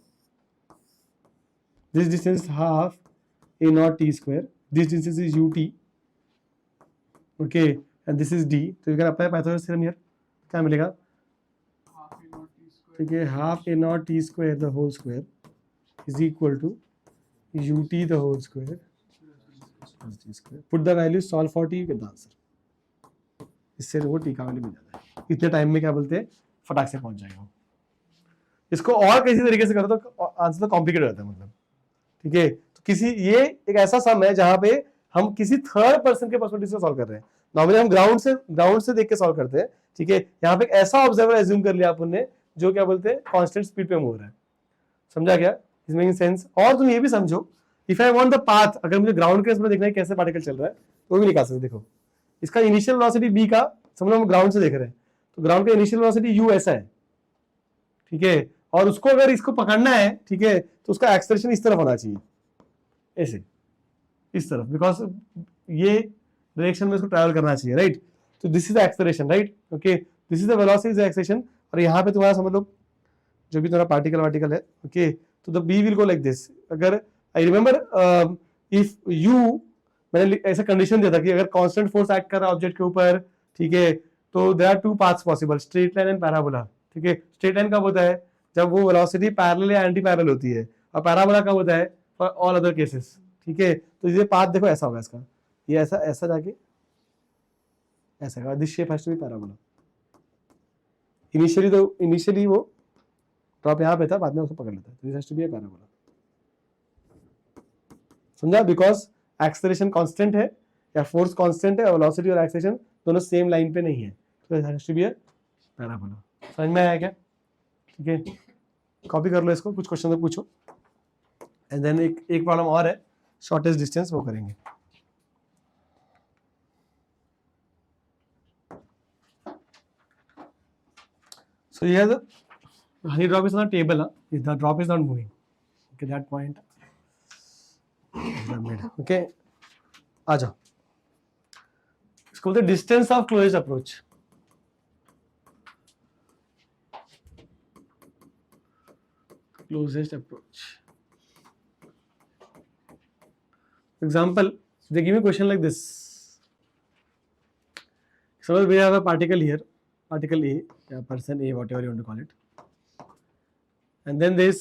This distance half A naught T square, this distance is ut, okay, and this is d. तो you can apply Pythagoras theorem here. क्या मिलेगा? ठीक है, half A naught T square the whole square is equal to ut the whole square plus t square. Put the value, solve for t, you get the answer. इससे वो T का value मिल जाता है. इतने टाइम में क्या बोलते हैं, फटाक से पहुंच जाएगा. इसको और किसी तरीके से करो तो आंसर तो कॉम्प्लिकेट हो जाता है मतलब. ठीक है, तो किसी ये एक ऐसा सम है जहां पे हम किसी थर्ड पर्सन के पर्सपेक्टिव से सॉल्व कर रहे हैं. नॉर्मली हम ग्राउंड से देख के सॉल्व करते हैं. ठीक है, यहाँ पे एक ऐसा ऑब्जर्वर एज्यूम कर लिया अपन ने जो क्या बोलते हैं कांस्टेंट स्पीड पे मूव हो रहा है. समझा क्या? Is making sense? और तुम ये भी समझो, if I want the path, अगर मुझे ग्राउंड के इसमें देखना है कैसे पार्टिकल चल रहा है तो वो भी निकाल सकते. देखो इसका इनिशियल वेलोसिटी b का, समझो हम ग्राउंड से देख रहे हैं तो ग्राउंड का इनिशियल वेलोसिटी u ऐसा है. ठीक है, और उसको अगर इसको पकड़ना है, ठीक है, तो उसका एक्सेलरेशन इस तरफ होना चाहिए, ऐसे इस तरफ, बिकॉज ये डायरेक्शन में इसको ट्रैवल करना चाहिए, राइट? तो this is the acceleration, right? Okay, this is the velocity, is the acceleration. और यहाँ पे तुम्हारा समझ लो जो भी तुम्हारा पार्टिकल है, ओके, तो the bee will go like this. अगर आई रिमेंबर इफ यू, मैंने ऐसा कंडीशन दिया था कि अगर कांस्टेंट फोर्स एक्ट कर रहा है ऑब्जेक्ट के ऊपर, ठीक है, तो there are two paths possible, straight line and parabola. ठीक है, स्ट्रेट लाइन कब होता है? जब वो वेलोसिटी पैरेलल या एंटी पैरेलल होती है. और पैराबोला कब होता है? For all other cases. ठीक है, तो ये पाथ देखो ऐसा होगा इसका, ये ऐसा ऐसा जाके ऐसा होगा. This shape has to be parabola. Initially वो ड्रॉप यहाँ पे था, बाद में उसको पकड़ लेता है. This has to be a parabola. समझा? बिकॉज एक्सेलरेशन कांस्टेंट है या फोर्स कांस्टेंट है और वेलोसिटी और एक्सेलरेशन दोनों सेम लाइन पे नहीं है, तो it has to be a parabola. समझ में आया क्या? ठीक है, कॉपी कर लो इसको, कुछ क्वेश्चन तो पूछो. एंड देन एक प्रॉब्लम और है, शॉर्टेस्ट डिस्टेंस, वो करेंगे. So here the honey drop is on a table. If the drop is not moving, okay, that point is not made. Okay, आ जाओ. इसको बोलते हैं distance of closest approach. Closest approach. For example, they give me a question like this. Suppose we have a particle here, particle A, yeah, person A, whatever you want to call it, and then this,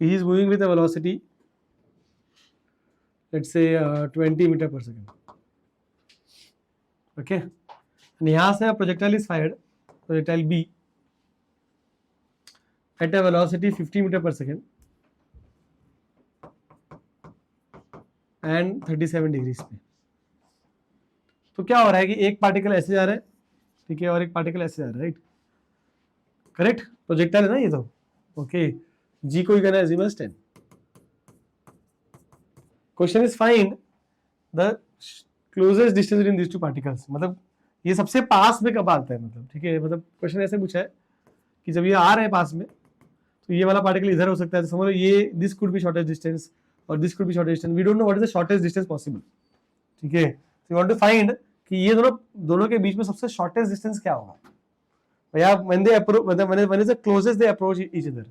he is moving with a velocity, let's say 20 meter per second. Okay, and यहाँ से projectile is fired, projectile B, at a velocity 50 meter per second and 37 degrees पे. तो क्या हो रहा है कि एक पार्टिकल ऐसे जा रहा है, ठीक है, और एक पार्टिकल ऐसे जा रहा है, राइट? करेक्ट, प्रोजेक्टाइल है ना ये तो. ओके, जी को कहना है G minus 10. Question is find the closest distance between these two particles. मतलब ये सबसे पास में कब आता है, मतलब ठीक है, मतलब क्वेश्चन ऐसे पूछा है कि जब ये आ रहे हैं पास में तो ये वाला पार्टिकल इधर हो सकता है, तो समझ लो ये this could be shortest distance और this could be shortest distance. We don't know what is the shortest distance possible. ठीक है, so you want to find कि ये दोनों के बीच में सबसे शॉर्टेस्ट डिस्टेंस क्या होगा भैया. When they approach, when is the closest they approach each other.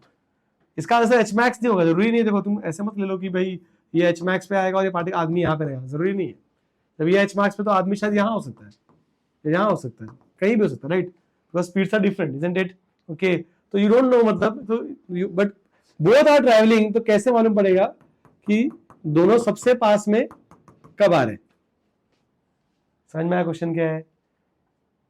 इसका आंसर एच मैक्स नहीं होगा, जरूरी नहीं है. देखो तुम ऐसे मत ले लो कि भाई ये एच मैक्स पे आएगा और ये पार्टिकल आदमी यहाँ पे रहेगा, जरूरी नहीं है. जब ये एच मैक्स पे तो आदमी शायद यहाँ हो सकता है, यहाँ हो सकता है, कहीं भी हो सकता है, right? Because speeds are different, isn't it? Okay, तो यू डोंट नो, मतलब तो बट बोथ आर ट्रैवलिंग. तो कैसे मालूम पड़ेगा कि दोनों सबसे पास में कब आ रहे हैं? समझ में आया क्वेश्चन क्या है?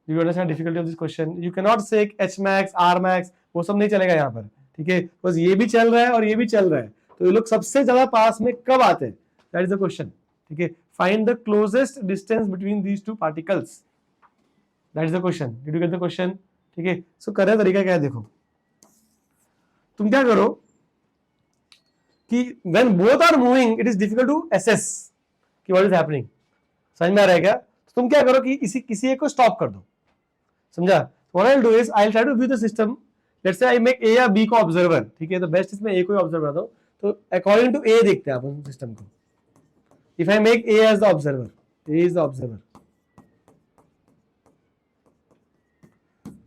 You understand difficulty of this question? You can not से एच मैक्स, आर मैक्स, वो सब नहीं चलेगा यहाँ पर. ठीक है, बस ये भी चल रहा है और ये भी चल रहा है, तो ये लोग सबसे ज्यादा पास में कब आते हैं? That is the question. ठीक है, find the closest distance between these two particles. That is the question. Did you get the question? ठीक है, सो करने का तरीका क्या है, देखो तुम क्या करो कि when both are moving it is difficult to assess कि व्हाट इज हैपनिंग. समझ में आ रहा है क्या? तो तुम क्या करो कि किसी एक को स्टॉप कर दो. समझा? What I will do is I will try to view the system. Let's say I make a या बी को ऑब्जर्वर. ठीक है, तो बेस्ट इसमें ए को ही ऑब्जर्व करता हूं. तो अकॉर्डिंग टू ए देखते हैं अपन सिस्टम को. If I make A as the observer, A is the observer.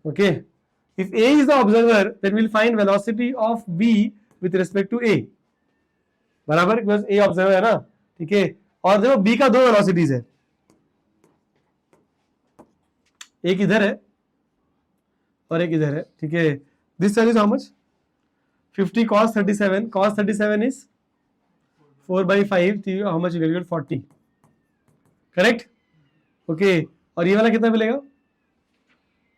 Okay. If A is the observer, then we'll find velocity of B with respect to A. बराबर, because A observer है ना, ठीक है. और देखो B का दो velocities है, एक इधर है और एक इधर है, ठीक है. This is how much? 50 cos 37. Cos 37 is 4/5. How much you get? 40. Correct. Okay. और ये वाला कितना मिलेगा?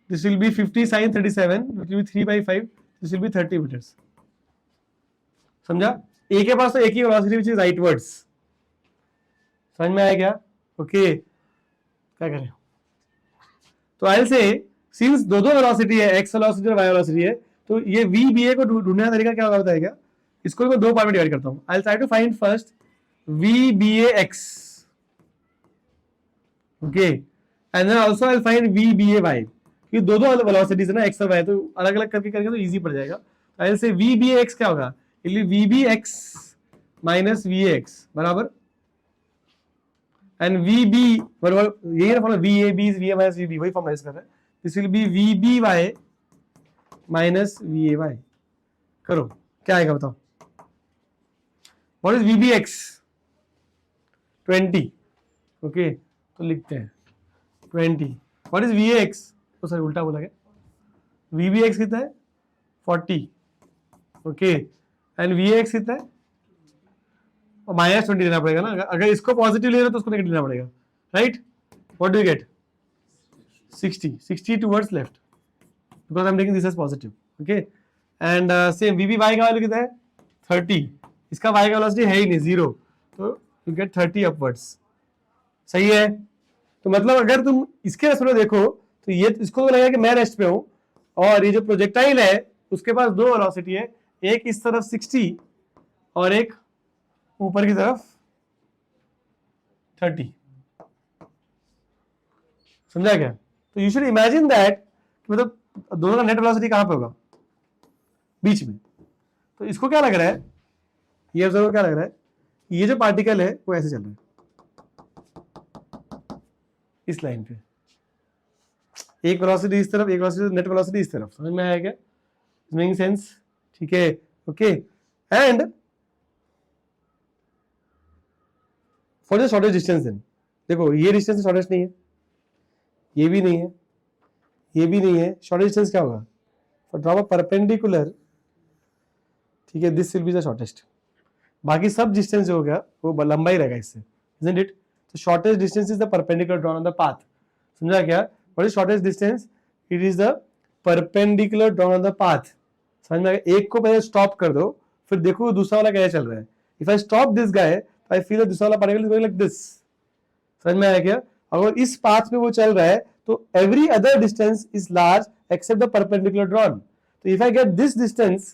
This will be 50 sin 37, which will be 3/5. This will be 30 meters. समझा? A के पास तो एक ही वेलोसिटी which is rightwards. समझ में आया क्या? ओके. क्या करें? तो I'll say since दो वेलोसिटी है, x वेलोसिटी और y वेलोसिटी है, तो ये VBA को ढूंढने का तरीका क्या होगा बताएगा? इसको मैं दो पार्ट में डिवाइड करता हूँ. I'll try to find first VBAX. Okay. And then also I'll find VBAY. ये दो वेलोसिटीज है ना, x और y, तो अलग अलग करके करेंगे तो इजी पड़ जाएगा. आई विल से VBAX क्या होगा? It will VBX minus VAX बराबर, एंड VB बराबर यही ना formula, VAB VA minus VB, वही फॉर्मूला इसका है. This will B VBY minus VAY. करो क्या आएगा बताओ. What is VBX? 20. ओके, तो लिखते हैं 20. What is VAX? तो सर उल्टा बोला क्या? VBX कितना है? 40. ओके. एंड VAX कितना है? -20 लेना पड़ेगा ना. अगर इसको पॉजिटिव ले रहे तो उसको नेगेटिव लेना पड़ेगा, right? What do you get? 60 towards left, because I am taking this as positive. Okay. And same VBY का वैल्यू कितना है? 30. इसका y का वेलोसिटी है ही नहीं, 0, तो यू गेट 30 अपवर्ड्स. सही है. तो मतलब अगर तुम इसके रेस्ट में देखो तो ये इसको तो लगेगा कि मैं रेस्ट पे हूं, और ये जो प्रोजेक्टाइल है उसके पास दो वेलोसिटी है, एक इस तरफ 60 और एक ऊपर की तरफ 30. समझा क्या? तो यू शुड इमेजिन दैट, मतलब दोनों का नेट वेलोसिटी कहां पे होगा? बीच में. तो इसको क्या लग रहा है, ये ऑब्जर्वर क्या लग रहा है, ये जो पार्टिकल है वो ऐसे चल रहा है इस लाइन पे. एक वेलोसिटी इस तरफ, एक वेलोसिटी नेट वेलोसिटी इस तरफ. समझ में आया क्या? Making sense? ठीक है. Okay. And for the shortest distance then, देखो ये डिस्टेंस शॉर्टेस्ट नहीं है, ये भी नहीं है, ये भी नहीं है. शॉर्टेस्ट डिस्टेंस क्या होगा? फॉर ड्रॉ अ परपेंडिकुलर, ठीक है, this will be the shortest. बाकी सब डिस्टेंस जो हो गया वो लंबा ही रहेगा इससे, isn't it? So shortest distance is the perpendicular drawn on the path. समझा क्या? What is shortest distance? It is the perpendicular drawn on the path. समझ में आया? एक को पहले स्टॉप कर दो, फिर देखो दूसरा वाला कैसे चल रहा है. If I stop this guy, I feel दूसरा वाला particle is going like this. समझ में आया क्या? अगर इस पाथ पे वो चल रहा है तो every other distance is large except the perpendicular drawn. तो if I get this distance,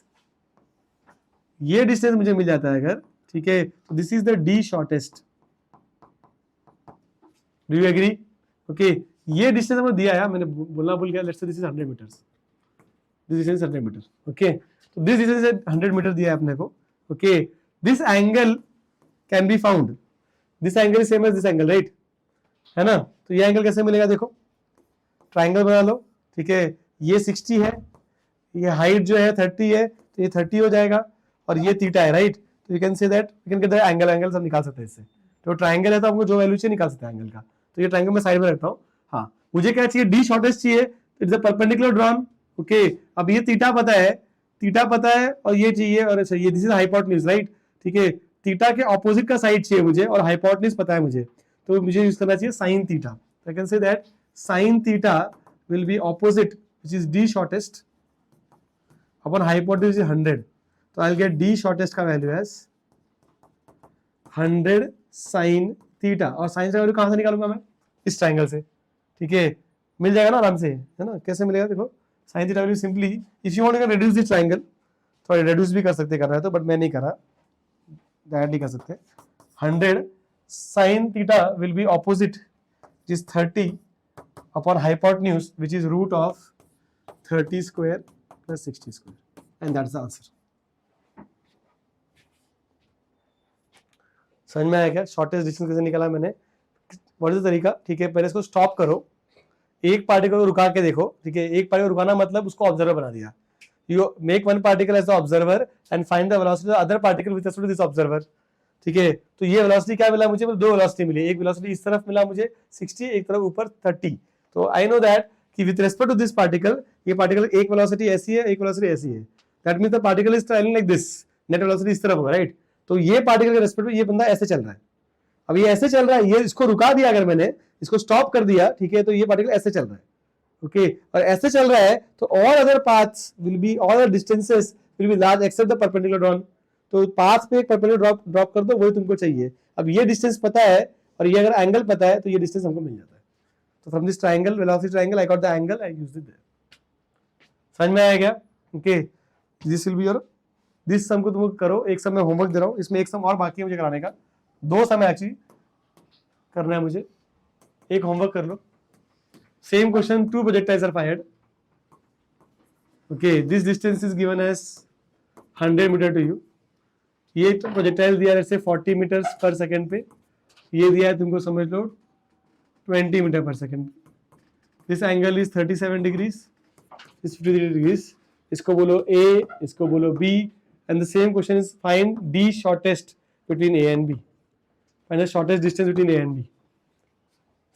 ये डिस्टेंस मुझे मिल जाता है अगर, ठीक है, तो this is the D shortest. Do you agree? Okay. ये डिस्टेंस हमने दिया है, मैंने बोलना भूल गया. Let's say this is 100 metres. This distance 100 metre. Okay. तो दिस डिस्टेंस 100 मीटर दिया है अपने को. Okay. This angle can be found. This angle is same as this angle, right? है ना? तो ये एंगल कैसे मिलेगा? देखो ट्राइंगल बना लो, ठीक है. ये 60 है, ये हाइट जो है 30 है, तो ये 30 हो जाएगा, और ये थीटा है, राइट? तो you can say that we can get the angle सब निकाल सकते हैं इससे. तो ट्राइंगल है तो आपको जो वैल्यू चाहिए निकाल सकते हैं एंगल का. तो ये ट्राइंगल मैं साइड में रखता हूँ. हाँ, मुझे क्या चाहिए? डी शॉर्टेस्ट चाहिए. It's a perpendicular drawn. Okay. अब ये थीटा पता है, थीटा पता है, और ये चाहिए, और अच्छा ये दिस इज हाइपोटेन्यूज, राइट? ठीक है. थीटा के ऑपोजिट का साइड चाहिए मुझे, और हाइपोटेन्यूज पता है मुझे, तो मुझे यूज करना चाहिए sine theta. I can say that sine theta will be opposite which is D shortest upon hypotenuse 100. तो I will get D shortest का वैल्यू एज 100 साइन थीटा. और साइन का वैल्यू कहां से निकालूंगा मैं? इस ट्राइंगल से. ठीक है, मिल जाएगा ना आराम से, है ना? कैसे मिलेगा? देखो sine theta value simply, if you want to reduce this triangle, थोड़ा रिड्यूस भी कर सकते, कर रहा है तो, बट मैं नहीं कर रहा, डायरेक्टली कर सकते. 100 sine theta will be opposite is 30 upon hypotenuse which is root of 30 square plus 60 square, and that's the answer. समझ में आया क्या? शॉर्टेस्ट डिस्टेंस कैसे निकाला मैंने, व्हाट इज द तरीका? ठीक है, पहले इसको स्टॉप करो, एक पार्टिकल को रुका के देखो, ठीक है, एक पार्टिकल रुकाना मतलब उसको ऑब्जर्वर बना दिया। You make one particle as the observer and find the velocity of the other particle with respect to this observer. ठीक है, तो ये वेलोसिटी क्या मिला मुझे? दो वेलोसिटी मिली, एक वेलोसिटी इस तरफ मिला मुझे 60, एक तरफ ऊपर 30। तो आई नो दैट कि with respect to this particle, ये पार्टिकल एक वेलोसिटी ऐसी है, एक वेलोसिटी ऐसी है, that means the particle is travelling like this, net velocity इस तरफ होगा, राइट? तो ये पार्टिकल के रिस्पेक्ट में ये बंदा ऐसे चल रहा है, अब ये ऐसे चल रहा है, ये इसको रुका दिया अगर मैंने, इसको स्टॉप कर दिया, ठीक है, तो ये पार्टिकल ऐसे चल रहा है, ओके और ऐसे चल रहा है, तो all other paths will be, all other distances will be large except the perpendicular drawn. तो पाथ पे एक परपेंडिकुलर ड्रॉप कर दो, वही तुमको चाहिए। अब ये डिस्टेंस पता है और ये अगर एंगल पता है तो ये डिस्टेंस हमको मिल जाता है। तो from this triangle, velocity triangle, I got the angle, I used it there. समझ में आया क्या? Okay, this will be your, this sum को तुमको करो, एक सम मैं होमवर्क दे रहा हूँ, इसमें एक सम और बाकी है मुझे कराने का, दो सम एक्चुअली करना है मुझे, एक होमवर्क कर लो। Same question, two projectiles are fired. Okay, this distance is given as 100 meter to you. ये projectile दिया है 40 meters per second पे, ये दिया है तुमको समझ लो 20 meter per second। This angle is 37 degrees, is 53 degrees। इसको बोलो A, इसको बोलो B, and the same question is find D shortest between A and B। Find the shortest distance between A and B।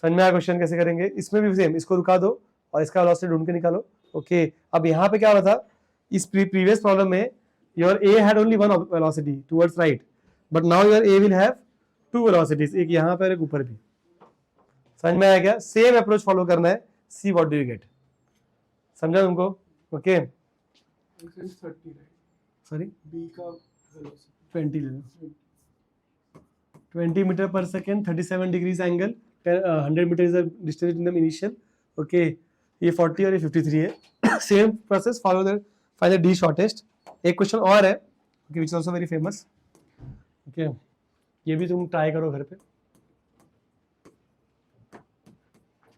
समझ में आया question कैसे करेंगे? इसमें भी सेम, इसको रुका दो और इसका वेलोसिटी ढूंढ के निकालो। ओके, अब यहाँ पे क्या हो रहा था, इस प्रीवियस प्रॉब्लम में your A had only one velocity towards right, but now your A will have two velocities, एक यहाँ पर एक ऊपर भी। समझ में आया क्या? सेम अप्रोच फॉलो करना है, see what do you get. समझा तुमको? ओके, सॉरी बी का 20 ले लो, 20 metre per second, 37 degrees angle, 100 metre is the distance in the initial. Okay, ये 40 और ये 53 है। Same process follow the, find the the shortest. एक क्वेश्चन और है, okay, which is also very famous. Okay, ये भी तुम ट्राई करो घर पे,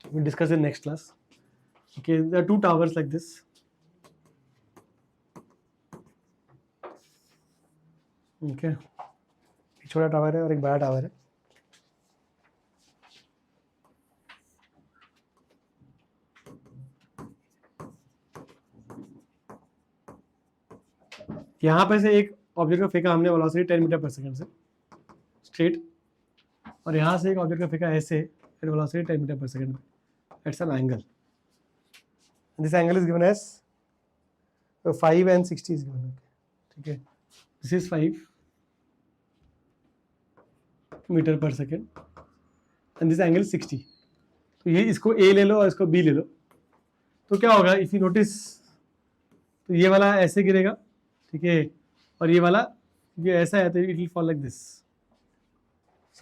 we'll discuss in next class। Okay, there are two towers like this। Okay, एक छोटा टावर है और एक बड़ा टावर है। यहाँ पे से एक ऑब्जेक्ट को फेंका हमने वेलोसिटी 10 मीटर पर सेकंड से स्ट्रेट, और यहाँ से एक ऑब्जेक्ट को फेंका ऐसे at velocity 10 metre per second at some angle. This angle is given as 5 and 60 is given. ठीक है, this is 5 metre per second and this angle 60। तो ये इसको ए ले लो और इसको बी ले लो, तो क्या होगा? इफ यू नोटिस, तो ये वाला ऐसे गिरेगा, ठीक है, और ये वाला ये ऐसा है तो it will fall like this.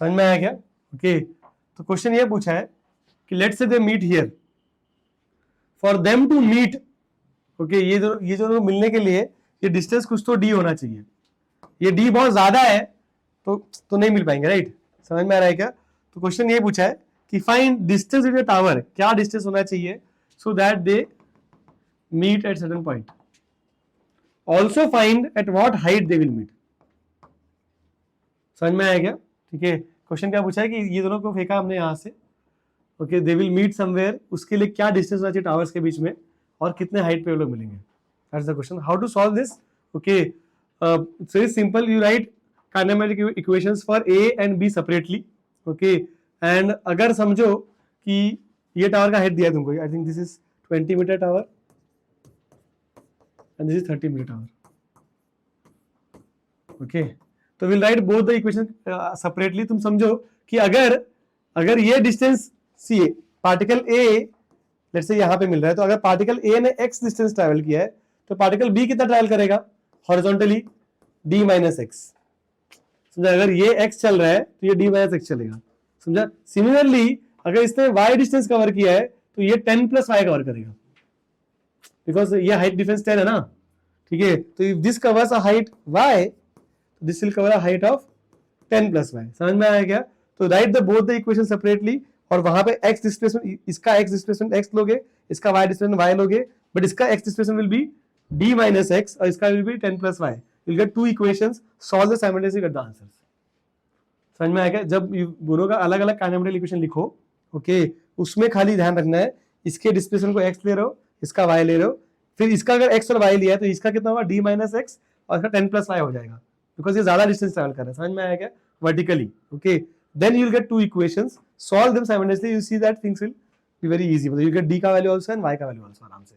समझ में आया क्या? ओके, तो क्वेश्चन ये पूछा है कि let's say they meet here, for them to meet, okay, ये जो मिलने के लिए ये डिस्टेंस कुछ तो डी होना चाहिए। ये डी बहुत ज्यादा है तो नहीं मिल पाएंगे, राइट? समझ में आ रहा है क्या? तो क्वेश्चन ये पूछा है कि फाइंड डिस्टेंस बिटवीन टावर, क्या डिस्टेंस होना चाहिए so that they meet at certain point, also find at what height they will meet. समझ में आया क्या? ठीक है, क्वेश्चन क्या पूछा है कि ये दोनों को फेंका हमने यहाँ से, okay, they will meet somewhere, उसके लिए क्या डिस्टेंस होना चाहिए टावर्स के बीच में और कितने हाइट पे वो लोग मिलेंगे। That's the question. How to solve this? Okay, it's very simple, you write kinematic equations for A and B separately. Okay, and अगर समझो कि ये टावर का हाइट दिया है तुमको, I think this is 20 metre tower and this is 30 meter tower। okay, तो we'll write both the equation separately। तुम समझो कि अगर ये distance C A, particle A let's say यहाँ पे मिल रहा है, तो अगर पार्टिकल ए ने x डिस्टेंस ट्रैवल किया है तो पार्टिकल बी कितना ट्रैवल करेगा? Horizontally d minus x. समझा? अगर ये x चल रहा है तो ये d माइनस एक्स चलेगा। समझा? सिमिलरली अगर इसने y डिस्टेंस कवर किया है तो ये 10 प्लस y कवर करेगा, बिकॉज ये हाइट डिफरेंस 10 है ना। ठीक है, तो if this covers a height y, this will cover a height of 10 plus y। समझ में आया क्या? तो right the both the equation separately, और वहां पे x डिस्प्लेसमेंट, इसका x डिस्प्लेसमेंट x लोगे, इसका y डिस्प्लेसमेंट y लोगे, बट इसका x displacement will be d minus x और इसका will be 10 plus y। You'll get two equations, solve the simultaneously, get the answers। समझ में आएगा? जब दोनों का अलग अलग काइनेमेटिक इक्वेशन लिखो, ओके, उसमें खाली ध्यान रखना है इसके डिस्प्लेसमेंट को x ले रहे हो, इसका y ले रहे हो, फिर इसका अगर x और y लिया है तो इसका कितना होगा d माइनस एक्स और इसका 10 प्लस y हो जाएगा, बिकॉज ये ज्यादा डिस्टेंस ट्रैवल कर रहा है। समझ में आया क्या? Vertically, okay, then you will get two equations, solve them simultaneously, you see that things will be very easy, मतलब यू गेट d का वैल्यू आल्सो एंड y का वैल्यू आल्सो आराम से।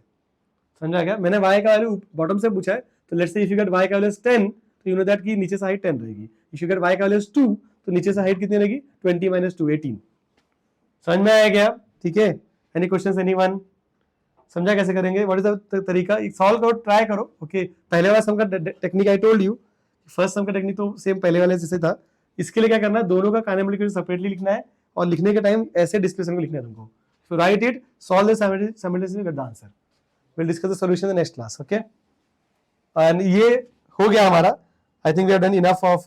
समझ में आ गया? मैंने y का वैल्यू बॉटम से पूछा है, तो let's say if you get y का वैल्यू 10, तो यू नो दैट कि नीचे से हाइट 10 रहेगी। इफ यू गेट y का वैल्यू 2, तो नीचे से हाइट कितनी रहेगी? 20 माइनस 2, 18। समझ में आया क्या? ठीक है, एनी क्वेश्चंस, एनीवन? समझा कैसे करेंगे? व्हाट इज द तरीका? सॉल्व करो, ट्राई करो, ओके। पहले वाला सम का technique I told you, first sum का टेक्निक तो सेम पहले वाले जैसे था। इसके लिए क्या करना है, दोनों का काइनेमेटिक इक्वेशन सेपरेटली लिखना है और लिखने के टाइम ऐसे डिस्प्लेसमेंट को लिखना है तुमको। So write it, solve the simultaneously, get the answer. Will discuss the solution in the next class, okay. And ये हो गया हमारा, I think we have done enough of